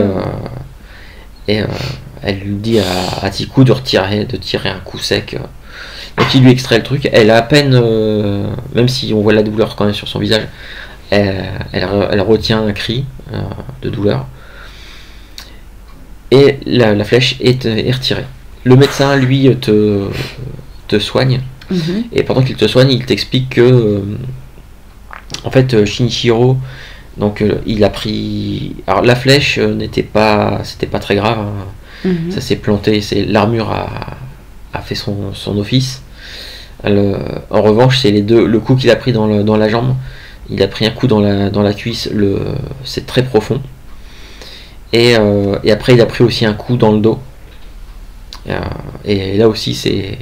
elle lui dit à Tiku de tirer un coup sec. Donc il lui extrait le truc, elle a à peine, même si on voit la douleur quand même sur son visage, elle retient un cri de douleur. Et la flèche est retirée. Le médecin, lui, te soigne. Et pendant qu'il te soigne, il t'explique que, en fait, Shinichiro, donc il a pris. Alors la flèche c'était pas très grave. Hein. Ça s'est planté. L'armure a fait son office. En revanche, c'est le coup qu'il a pris dans la jambe. Il a pris un coup dans la cuisse. C'est très profond. Et après, il a pris aussi un coup dans le dos. Et là aussi, c'est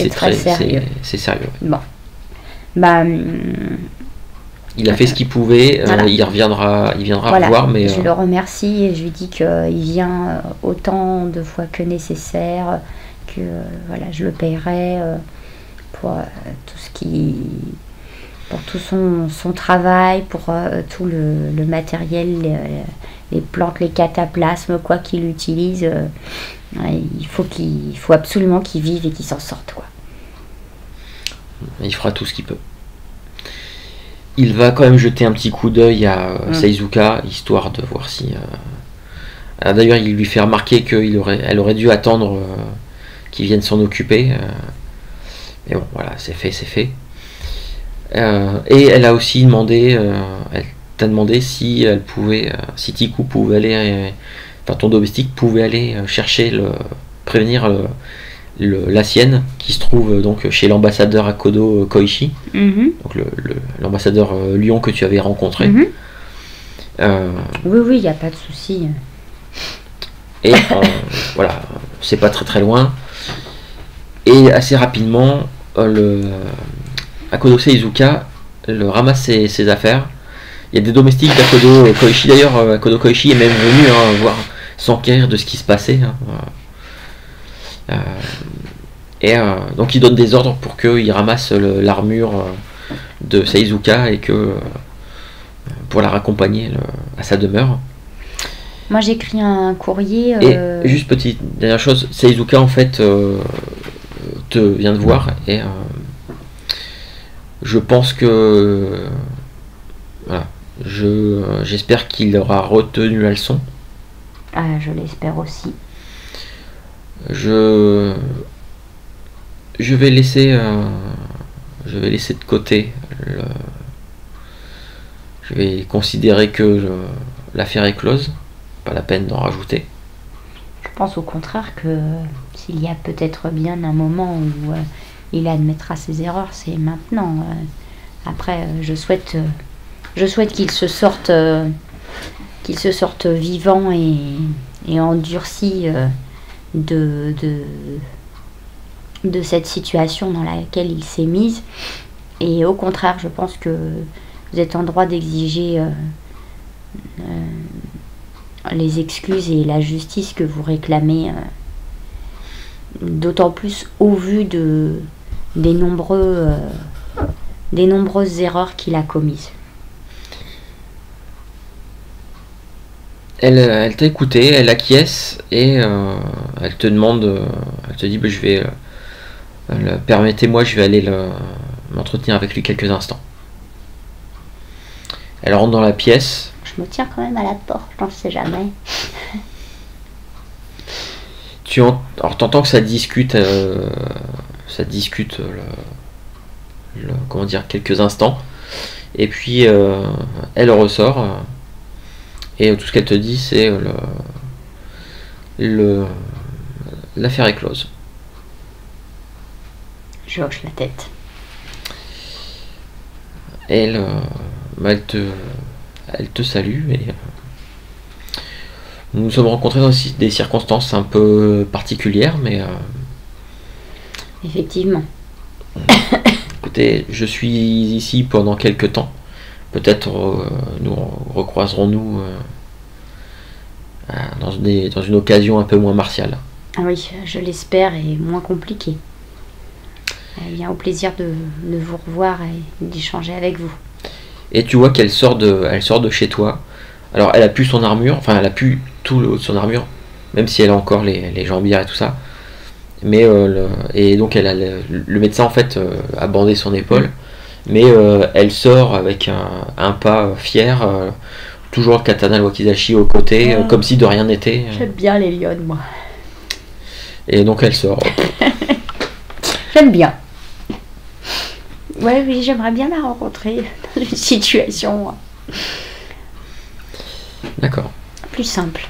très sérieux. C'est sérieux. Bon. Bah, il a fait ce qu'il pouvait. Voilà. Il viendra voilà. Voir. Mais je le remercie et je lui dis qu'il vient autant de fois que nécessaire, que voilà, je le paierai pour tout son travail, pour tout le matériel, les plantes, les cataplasmes, quoi qu'il utilise. Il faut absolument qu'il vive et qu'il s'en sorte, quoi. Il fera tout ce qu'il peut. Il va quand même jeter un petit coup d'œil à Seizuka, histoire de voir si... D'ailleurs, il lui fait remarquer qu'elle aurait dû attendre qu'il vienne s'en occuper. Mais bon, voilà, c'est fait. Et elle a aussi demandé... elle t'a demandé si elle pouvait... si Tiku pouvait aller... Enfin, ton domestique pouvait aller prévenir la sienne, qui se trouve donc chez l'ambassadeur Akodo Koichi, donc l'ambassadeur Lyon que tu avais rencontré. Oui, il n'y a pas de souci. Et voilà, c'est pas très loin. Et assez rapidement, Akodo Seizuka ramasse ses affaires. Il y a des domestiques d'Akodo Koichi, d'ailleurs. Akodo Koichi est même venu voir, s'enquérir de ce qui se passait. Donc il donne des ordres pour qu'il ramasse l'armure de Seizuka et que pour la raccompagner à sa demeure. Moi j'écris un courrier. Et juste petite dernière chose, Seizuka en fait vient de voir et je pense que voilà, j'espère qu'il aura retenu la leçon. Ah, je l'espère aussi. Je vais laisser de côté je vais considérer que l'affaire est close, pas la peine d'en rajouter. Je pense au contraire que s'il y a peut-être bien un moment où il admettra ses erreurs, c'est maintenant. Après, je souhaite qu'il se sorte vivant et endurci de cette situation dans laquelle il s'est mise. Et au contraire, je pense que vous êtes en droit d'exiger les excuses et la justice que vous réclamez, d'autant plus au vu des nombreuses erreurs qu'il a commises. Elle t'a écouté, elle acquiesce et elle te demande, elle te dit je vais, permettez-moi, je vais aller m'entretenir avec lui quelques instants. Elle rentre dans la pièce. Je me tiens quand même à la porte, j'en sais jamais. Alors t'entends que ça discute comment dire, quelques instants, et puis elle ressort. Et tout ce qu'elle te dit, c'est l'affaire est close. Je hoche la tête. Elle te salue et nous nous sommes rencontrés dans des circonstances un peu particulières, mais effectivement. Écoutez, je suis ici pendant quelques temps. Peut-être nous recroiserons-nous dans une occasion un peu moins martiale. Ah oui, je l'espère, et moins compliquée. Bien au plaisir de vous revoir et d'échanger avec vous. Et tu vois qu'elle sort de chez toi. Alors elle a plus son armure, enfin elle a plus tout le haut de son armure, même si elle a encore les jambières et tout ça. Mais et donc le médecin en fait a bandé son épaule, mais elle sort avec un pas fier, toujours le katana le wakizashi au côté, comme si de rien n'était. J'aime bien les lionnes, moi. Et donc elle sort. J'aime bien. Ouais, oui, j'aimerais bien la rencontrer dans une situation D'accord. plus simple.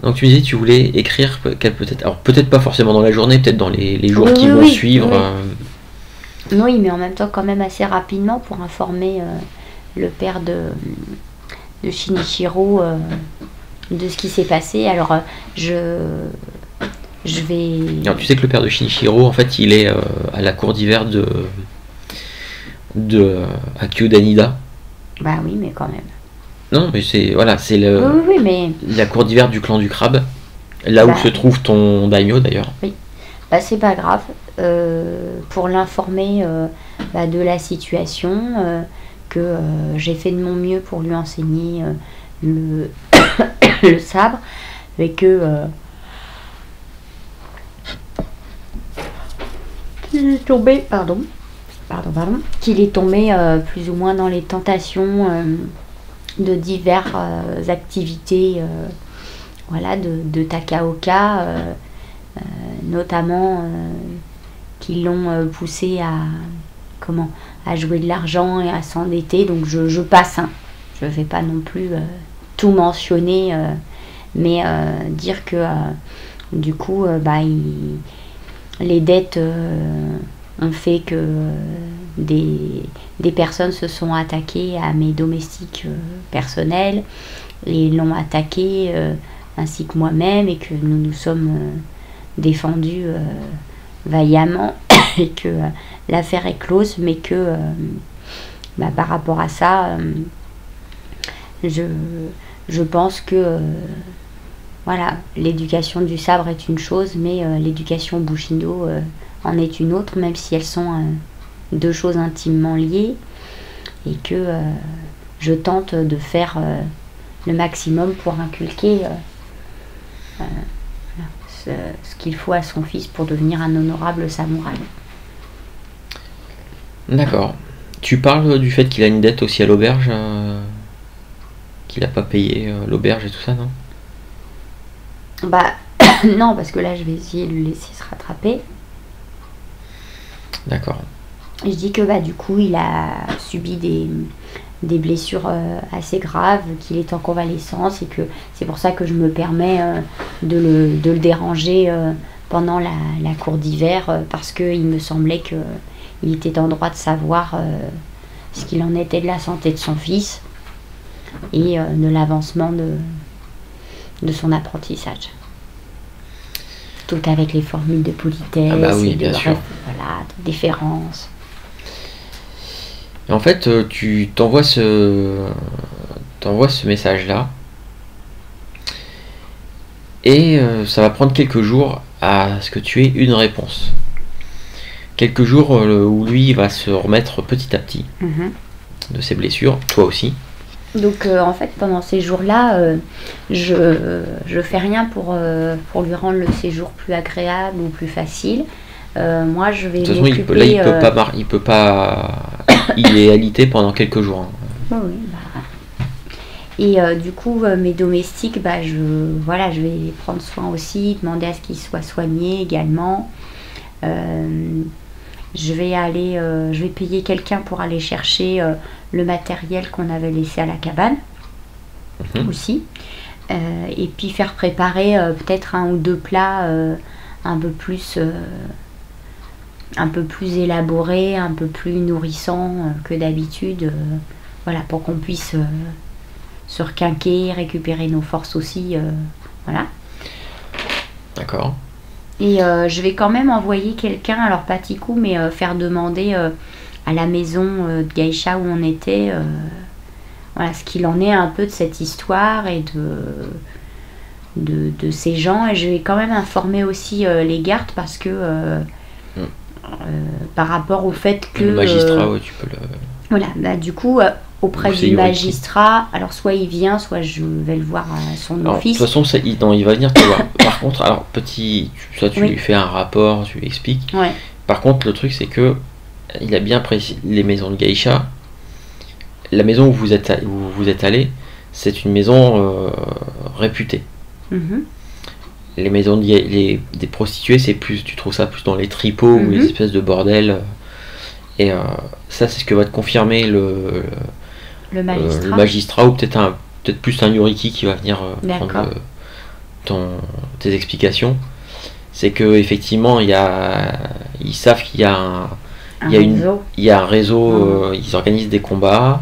Donc tu me disais que tu voulais écrire peut-être, alors peut-être pas forcément dans la journée, peut-être dans les jours Oui, qui oui, vont oui, suivre. oui. Oui, mais en même temps quand même assez rapidement pour informer le père de Shinichiro de ce qui s'est passé. Alors je vais... Alors tu sais que le père de Shinichiro, en fait, il est à la cour d'hiver de Akio Danida. Bah oui, mais quand même. Non, mais c'est voilà, c'est Oui, mais... la cour d'hiver du clan du crabe, là où se trouve ton daimyo d'ailleurs. Oui, bah c'est pas grave. Pour l'informer de la situation, que j'ai fait de mon mieux pour lui enseigner le sabre, et que qu'il est tombé, pardon, qu'il est tombé plus ou moins dans les tentations de diverses activités de Takaoka, notamment qui l'ont poussé à jouer de l'argent et à s'endetter. Donc je passe, hein. Je ne vais pas non plus tout mentionner, mais dire que du coup les dettes ont fait que des personnes se sont attaquées à mes domestiques personnels et l'ont attaqué ainsi que moi-même, et que nous nous sommes défendus vaillamment et que l'affaire est close, mais que par rapport à ça, je pense que l'éducation du sabre est une chose, mais l'éducation Bushido en est une autre, même si elles sont deux choses intimement liées, et que je tente de faire le maximum pour inculquer ce qu'il faut à son fils pour devenir un honorable samouraï. D'accord. Tu parles du fait qu'il a une dette aussi à l'auberge, qu'il n'a pas payé l'auberge et tout ça, non? Non, parce que là je vais essayer de le laisser se rattraper. D'accord. Je dis que du coup il a subi des blessures assez graves, qu'il est en convalescence, et que c'est pour ça que je me permets de le déranger pendant la cour d'hiver, parce qu'il me semblait qu'il était en droit de savoir ce qu'il en était de la santé de son fils et de l'avancement de son apprentissage. Tout avec les formules de politesse oui, et de déférence. Et en fait, tu t'envoies ce message-là, et ça va prendre quelques jours à ce que tu aies une réponse. Quelques jours où lui va se remettre petit à petit de ses blessures, toi aussi. Donc en fait pendant ces jours-là, je fais rien pour lui rendre le séjour plus agréable ou plus facile. Moi je vais m'occuper... il peut pas il est alité pendant quelques jours. Oui. Et du coup mes domestiques, je vais prendre soin aussi, demander à ce qu'ils soient soignés également. Je vais payer quelqu'un pour aller chercher le matériel qu'on avait laissé à la cabane aussi, et puis faire préparer peut-être un ou deux plats un peu plus élaborés, un peu plus nourrissants que d'habitude, pour qu'on puisse se requinquer, récupérer nos forces aussi, D'accord. Et je vais quand même envoyer quelqu'un, alors pas Tiku, mais faire demander à la maison de Geisha où on était, ce qu'il en est un peu de cette histoire et de ces gens. Et je vais quand même informer aussi les gardes, parce que par rapport au fait que... Le magistrat, tu peux le... Voilà, bah, du coup, auprès Ou c'est du Yuriki. magistrat, alors soit il vient, soit je vais le voir à son Alors, de toute office. façon, non, il va venir te voir. Par contre, alors, ça, tu Oui. lui fais un rapport, tu lui expliques. Ouais. Par contre, le truc, c'est que il a bien précisé les maisons de geisha. La maison où vous êtes allé, c'est une maison réputée. Mhm. Les maisons des prostituées, c'est plus, tu trouves ça plus dans les tripots ou les espèces de bordels. Et ça, c'est ce que va te confirmer Le magistrat. le magistrat ou peut-être plus un Yuriki qui va venir D'accord. prendre tes explications. C'est que effectivement, ils savent qu'il y a un réseau, ils organisent des combats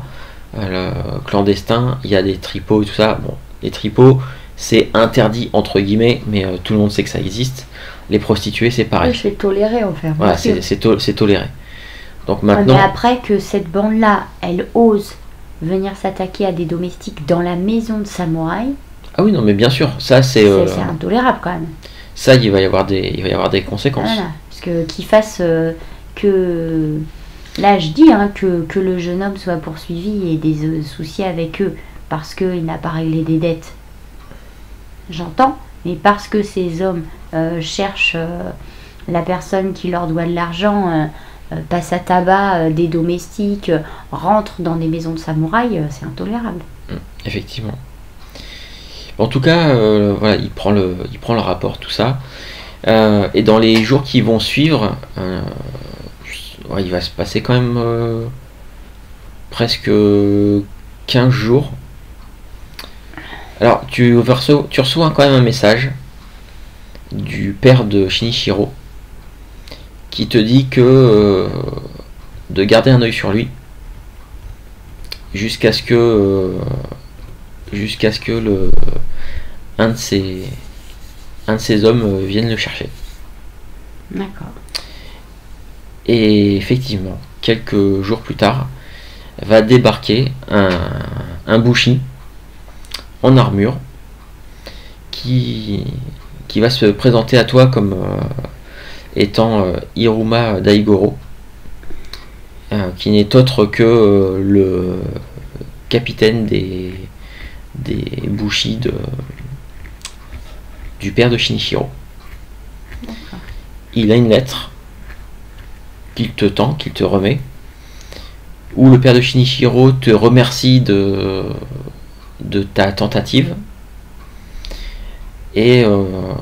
clandestins, il y a des tripots et tout ça. Bon, les tripots, c'est interdit entre guillemets, mais tout le monde sait que ça existe. Les prostituées, c'est pareil. Oui, c'est toléré en fait. Voilà, c'est toléré. Donc maintenant. Mais après que cette bande-là, elle ose venir s'attaquer à des domestiques dans la maison de samouraï. Ah oui, non, mais bien sûr, ça c'est intolérable quand même. Ça, il va y avoir des conséquences. Voilà, parce que qu'il fasse que. Là, je dis que le jeune homme soit poursuivi et des soucis avec eux parce qu'il n'a pas réglé des dettes. J'entends, mais parce que ces hommes cherchent la personne qui leur doit de l'argent, passe à tabac des domestiques, rentre dans des maisons de samouraï, c'est intolérable. Effectivement. En tout cas, voilà, il prend le rapport, tout ça. Et dans les jours qui vont suivre, il va se passer quand même presque 15 jours. Alors, tu reçois quand même un message du père de Shinichiro qui te dit que de garder un œil sur lui jusqu'à ce que un de ces hommes vienne le chercher. D'accord. Et effectivement, quelques jours plus tard, va débarquer un bushi en armure qui va se présenter à toi comme étant Hiruma Daigoro, qui n'est autre que le capitaine des bushi du père de Shinichiro. D'accord. Il a une lettre qu'il te remet, où le père de Shinichiro te remercie de ta tentative, et non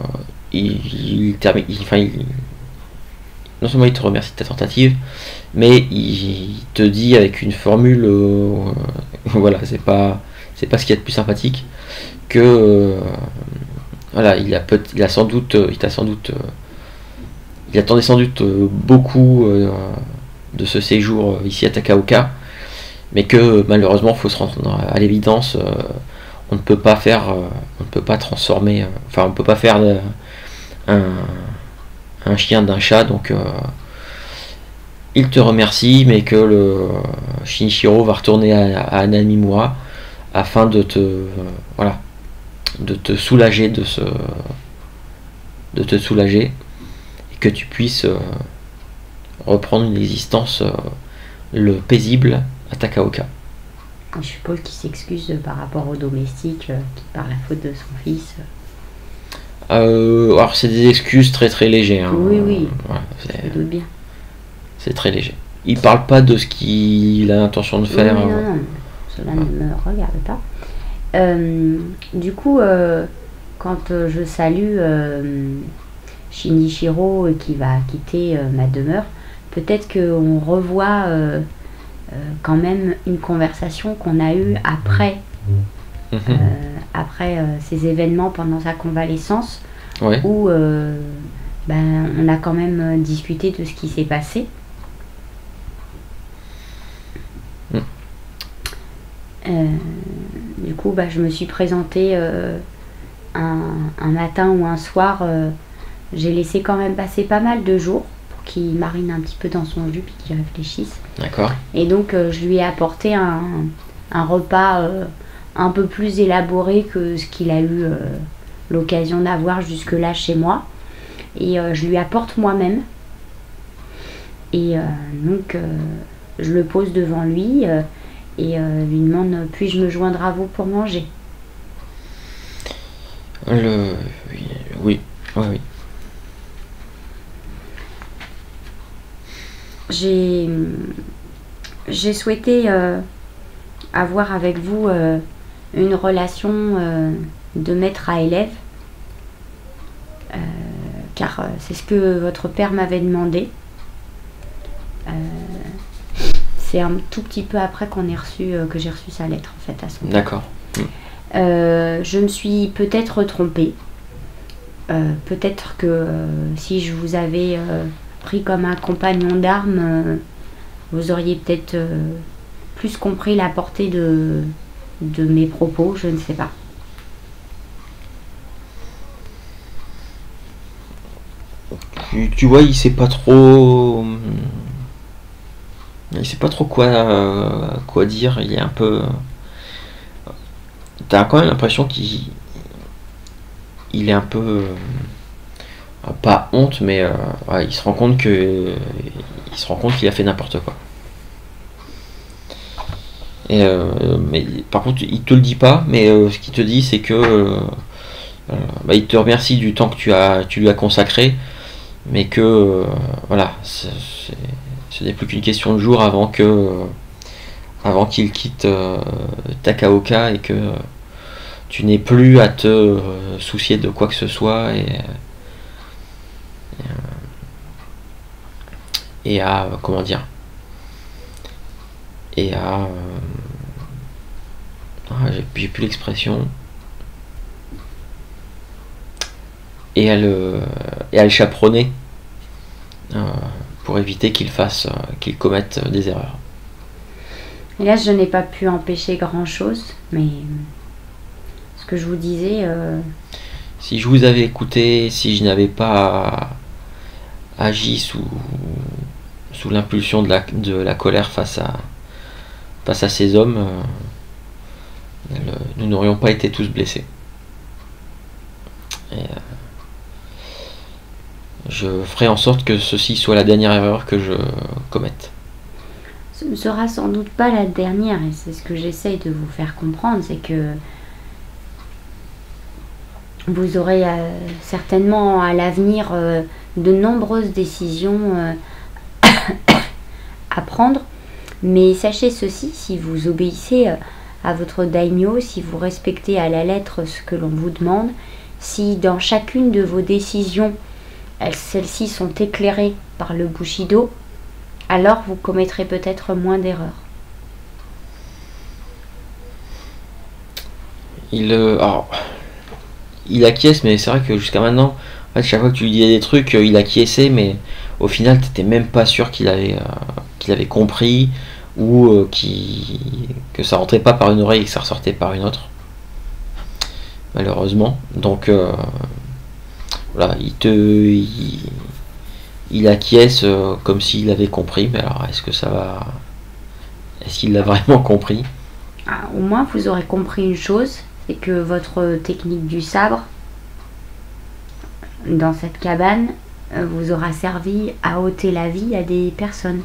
seulement il te remercie de ta tentative, mais il te dit avec une formule, voilà, c'est pas ce qu'il y a de plus sympathique, que voilà, il attendait sans doute beaucoup de ce séjour ici à Takaoka, mais que malheureusement, il faut se rendre à l'évidence, on ne peut pas transformer, on ne peut pas faire un chien d'un chat, donc il te remercie, mais que le Shinichiro va retourner à Anamimura afin de te soulager de te soulager, et que tu puisses reprendre une existence le paisible à Takaoka. Je suppose qu'il s'excuse par rapport au domestique qui par la faute de son fils. Alors c'est des excuses très très légères. Hein. Oui. Voilà, je me doute bien. C'est très léger. Il parle pas de ce qu'il a l'intention de faire. Oui, non, cela ne me regarde pas. Du coup, quand je salue Shinichiro qui va quitter ma demeure, peut-être qu'on revoit quand même une conversation qu'on a eue après, ces événements pendant sa convalescence, ouais. Où on a quand même discuté de ce qui s'est passé. Du coup, je me suis présentée un matin ou un soir. J'ai laissé quand même passer pas mal de jours pour qu'il marine un petit peu dans son jus puis qu'il réfléchisse. D'accord. Et donc, je lui ai apporté un repas un peu plus élaboré que ce qu'il a eu l'occasion d'avoir jusque-là chez moi. Et je lui apporte moi-même. Et donc, je le pose devant lui et lui demande puis-je me joindre à vous pour manger. Oui, oui. J'ai souhaité avoir avec vous une relation de maître à élève, car c'est ce que votre père m'avait demandé. C'est un tout petit peu après que j'ai reçu sa lettre en fait à son. D'accord. Je me suis peut-être trompée. Peut-être que si je vous avais pris comme un compagnon d'armes, vous auriez peut-être plus compris la portée de mes propos, je ne sais pas. Tu vois, il sait pas trop quoi dire. Il est un peu. T'as quand même l'impression qu'il est un peu pas honte, mais ouais, il se rend compte qu'il a fait n'importe quoi. Et mais par contre, il te le dit pas, mais ce qu'il te dit, c'est que il te remercie du temps que tu lui as consacré, mais que voilà, ce n'est plus qu'une question de jours avant qu'il quitte Takaoka et que tu n'aies plus à te soucier de quoi que ce soit et à comment dire et à j'ai plus l'expression et à le chaperonner pour éviter qu'il commette des erreurs. Et là, je n'ai pas pu empêcher grand-chose, mais ce que je vous disais... Si je vous avais écouté, si je n'avais pas agi sous l'impulsion de la colère face à ces hommes, nous n'aurions pas été tous blessés. Et, je ferai en sorte que ceci soit la dernière erreur que je commette. Ce ne sera sans doute pas la dernière, et c'est ce que j'essaye de vous faire comprendre, c'est que vous aurez certainement à l'avenir de nombreuses décisions à prendre, mais sachez ceci, si vous obéissez à votre daimyo, si vous respectez à la lettre ce que l'on vous demande, si dans chacune de vos décisions, celles-ci sont éclairées par le Bushido, alors vous commettrez peut-être moins d'erreurs. Il acquiesce, mais c'est vrai que jusqu'à maintenant, en fait, chaque fois que tu lui disais des trucs, il acquiesçait, mais au final, t'étais même pas sûr qu'il avait compris ou que ça rentrait pas par une oreille et que ça ressortait par une autre. Malheureusement. Donc, voilà, il acquiesce comme s'il avait compris, mais alors est-ce qu'il l'a vraiment compris? Au moins, vous aurez compris une chose, c'est que votre technique du sabre dans cette cabane vous aura servi à ôter la vie à des personnes.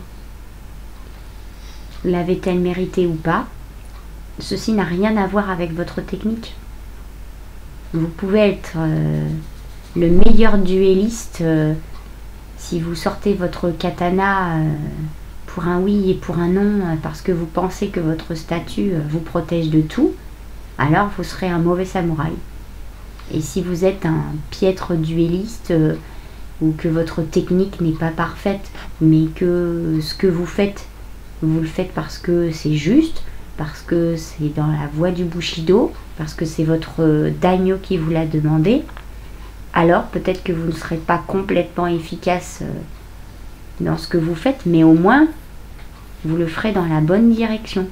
L'avait-elle mérité ou pas? Ceci n'a rien à voir avec votre technique. Vous pouvez être le meilleur duelliste si vous sortez votre katana pour un oui et pour un non parce que vous pensez que votre statut vous protège de tout, alors vous serez un mauvais samouraï. Et si vous êtes un piètre duelliste ou que votre technique n'est pas parfaite, mais que ce que vous le faites parce que c'est juste, parce que c'est dans la voie du Bushido, parce que c'est votre daimyo qui vous l'a demandé, alors peut-être que vous ne serez pas complètement efficace dans ce que vous faites, mais au moins vous le ferez dans la bonne direction.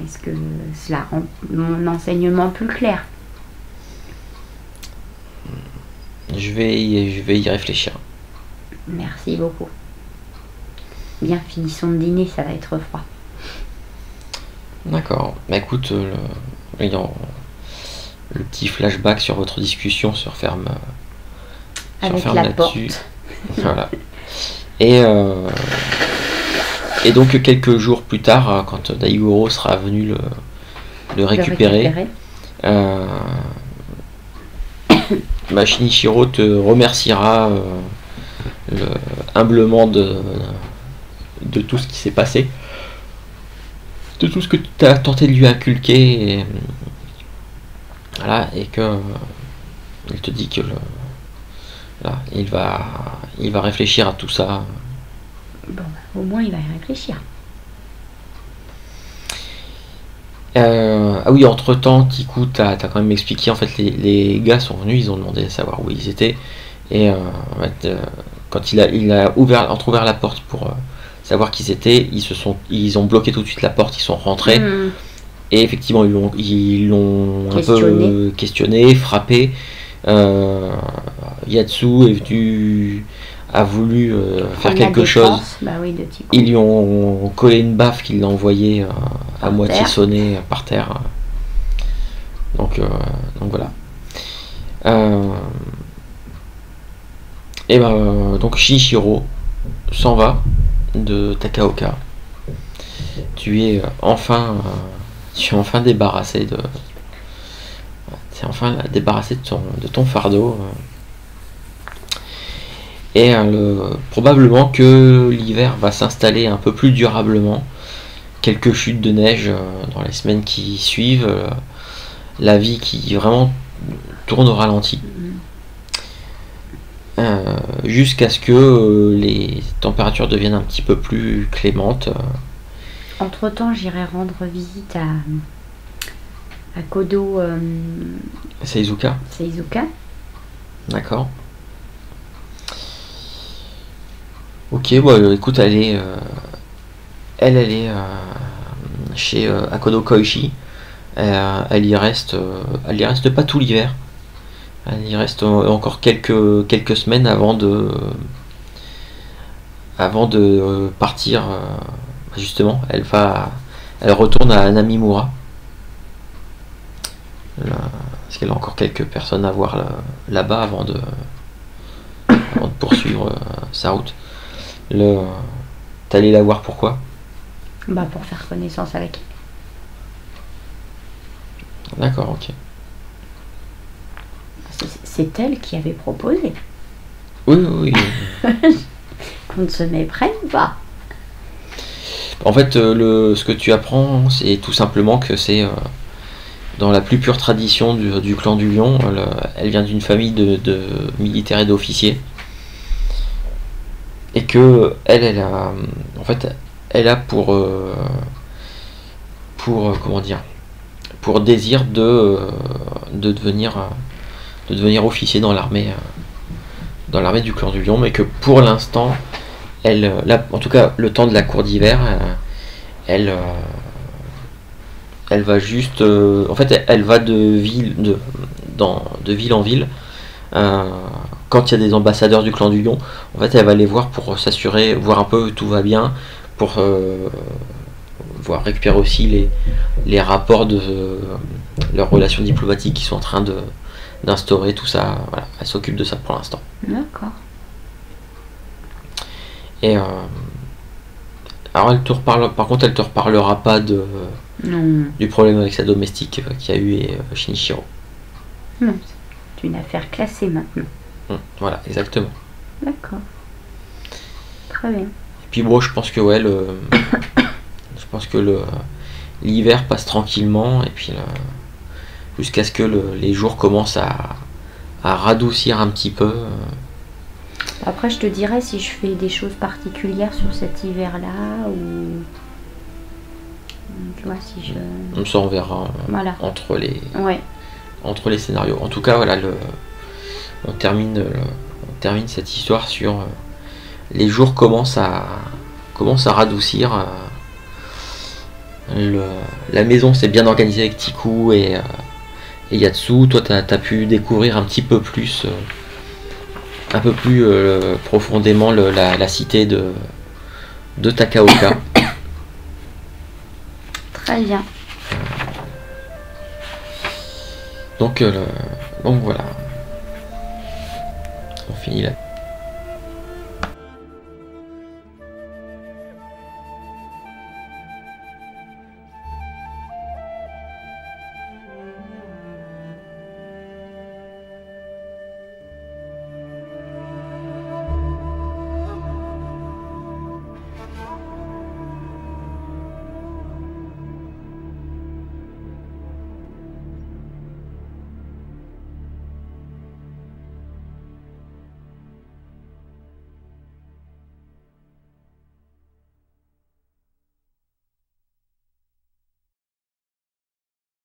Est-ce que cela rend mon enseignement plus clair? Je vais y réfléchir. Merci beaucoup. Bien, finissons de dîner, ça va être froid. D'accord. Bah écoute, le petit flashback sur votre discussion se referme avec la là-dessus. porte. Voilà. Et Et donc quelques jours plus tard, quand Daigoro sera venu le récupérer, Shinichiro te remerciera humblement de tout ce qui s'est passé, de tout ce que tu as tenté de lui inculquer, et, voilà, et que il te dit que voilà, il va réfléchir à tout ça. Bon, au moins il va y réfléchir. Ah oui, entre temps, Tiku t'as quand même expliqué, en fait, les gars sont venus, ils ont demandé à savoir où ils étaient, et en fait, quand il a entrouvert la porte pour savoir qui c'était, ils ont bloqué tout de suite la porte, ils sont rentrés, et effectivement ils l'ont un peu questionné, frappé. Yatsu a voulu faire quelque chose. Bah oui, de Tiku. Ils lui ont collé une baffe qu'il l'a envoyé à moitié sonné par terre. Donc voilà. Et donc Shinichiro s'en va de Takaoka. Tu es enfin débarrassé de. C'est enfin débarrassé de ton fardeau. Et probablement que l'hiver va s'installer un peu plus durablement. Quelques chutes de neige dans les semaines qui suivent. La vie qui vraiment tourne au ralenti. Jusqu'à ce que les températures deviennent un petit peu plus clémentes. Entre temps, j'irai rendre visite à Kodo Seizuka. D'accord. Ok, bon, écoute, elle est chez Akodo Koichi. Elle y reste pas tout l'hiver. Elle y reste encore quelques semaines avant de partir. Justement, elle retourne à Namimura. Parce qu'elle a encore quelques personnes à voir là-bas avant de poursuivre sa route. T'es allé la voir pourquoi? Bah pour faire connaissance avec elle. D'accord, ok. C'est elle qui avait proposé. Oui. Qu'on ne se méprenne pas. En fait, ce que tu apprends, c'est tout simplement que c'est dans la plus pure tradition du clan du Lion. Elle vient d'une famille de militaires et d'officiers. Et que elle a pour comment dire, pour désir de devenir officier dans l'armée du clan du Lion, mais que pour l'instant en tout cas le temps de la cour d'hiver, elle va juste en fait elle va de ville en ville. Quand il y a des ambassadeurs du clan du Lion, en fait elle va les voir pour s'assurer, voir un peu tout va bien, pour voir récupérer aussi les rapports de leurs relations diplomatiques qui sont en train d'instaurer, tout ça. Voilà, elle s'occupe de ça pour l'instant. D'accord. Et alors par contre elle te reparlera pas du problème avec sa domestique qu'il y a eu Shinichiro. Non, c'est une affaire classée maintenant. Voilà, exactement. D'accord. Très bien. Et puis bon, je pense que l'hiver passe tranquillement, et puis jusqu'à ce que les jours commencent à radoucir un petit peu. Après, je te dirai si je fais des choses particulières sur cet hiver-là, ou tu vois, si je... Ça, on verra voilà. entre les scénarios. En tout cas, voilà, on termine cette histoire sur les jours commencent à radoucir. La maison s'est bien organisée avec Tiku et Yatsu. Toi, t'as pu découvrir un petit peu plus, un peu plus profondément la cité de Takaoka. Très bien. Donc voilà. On finit là.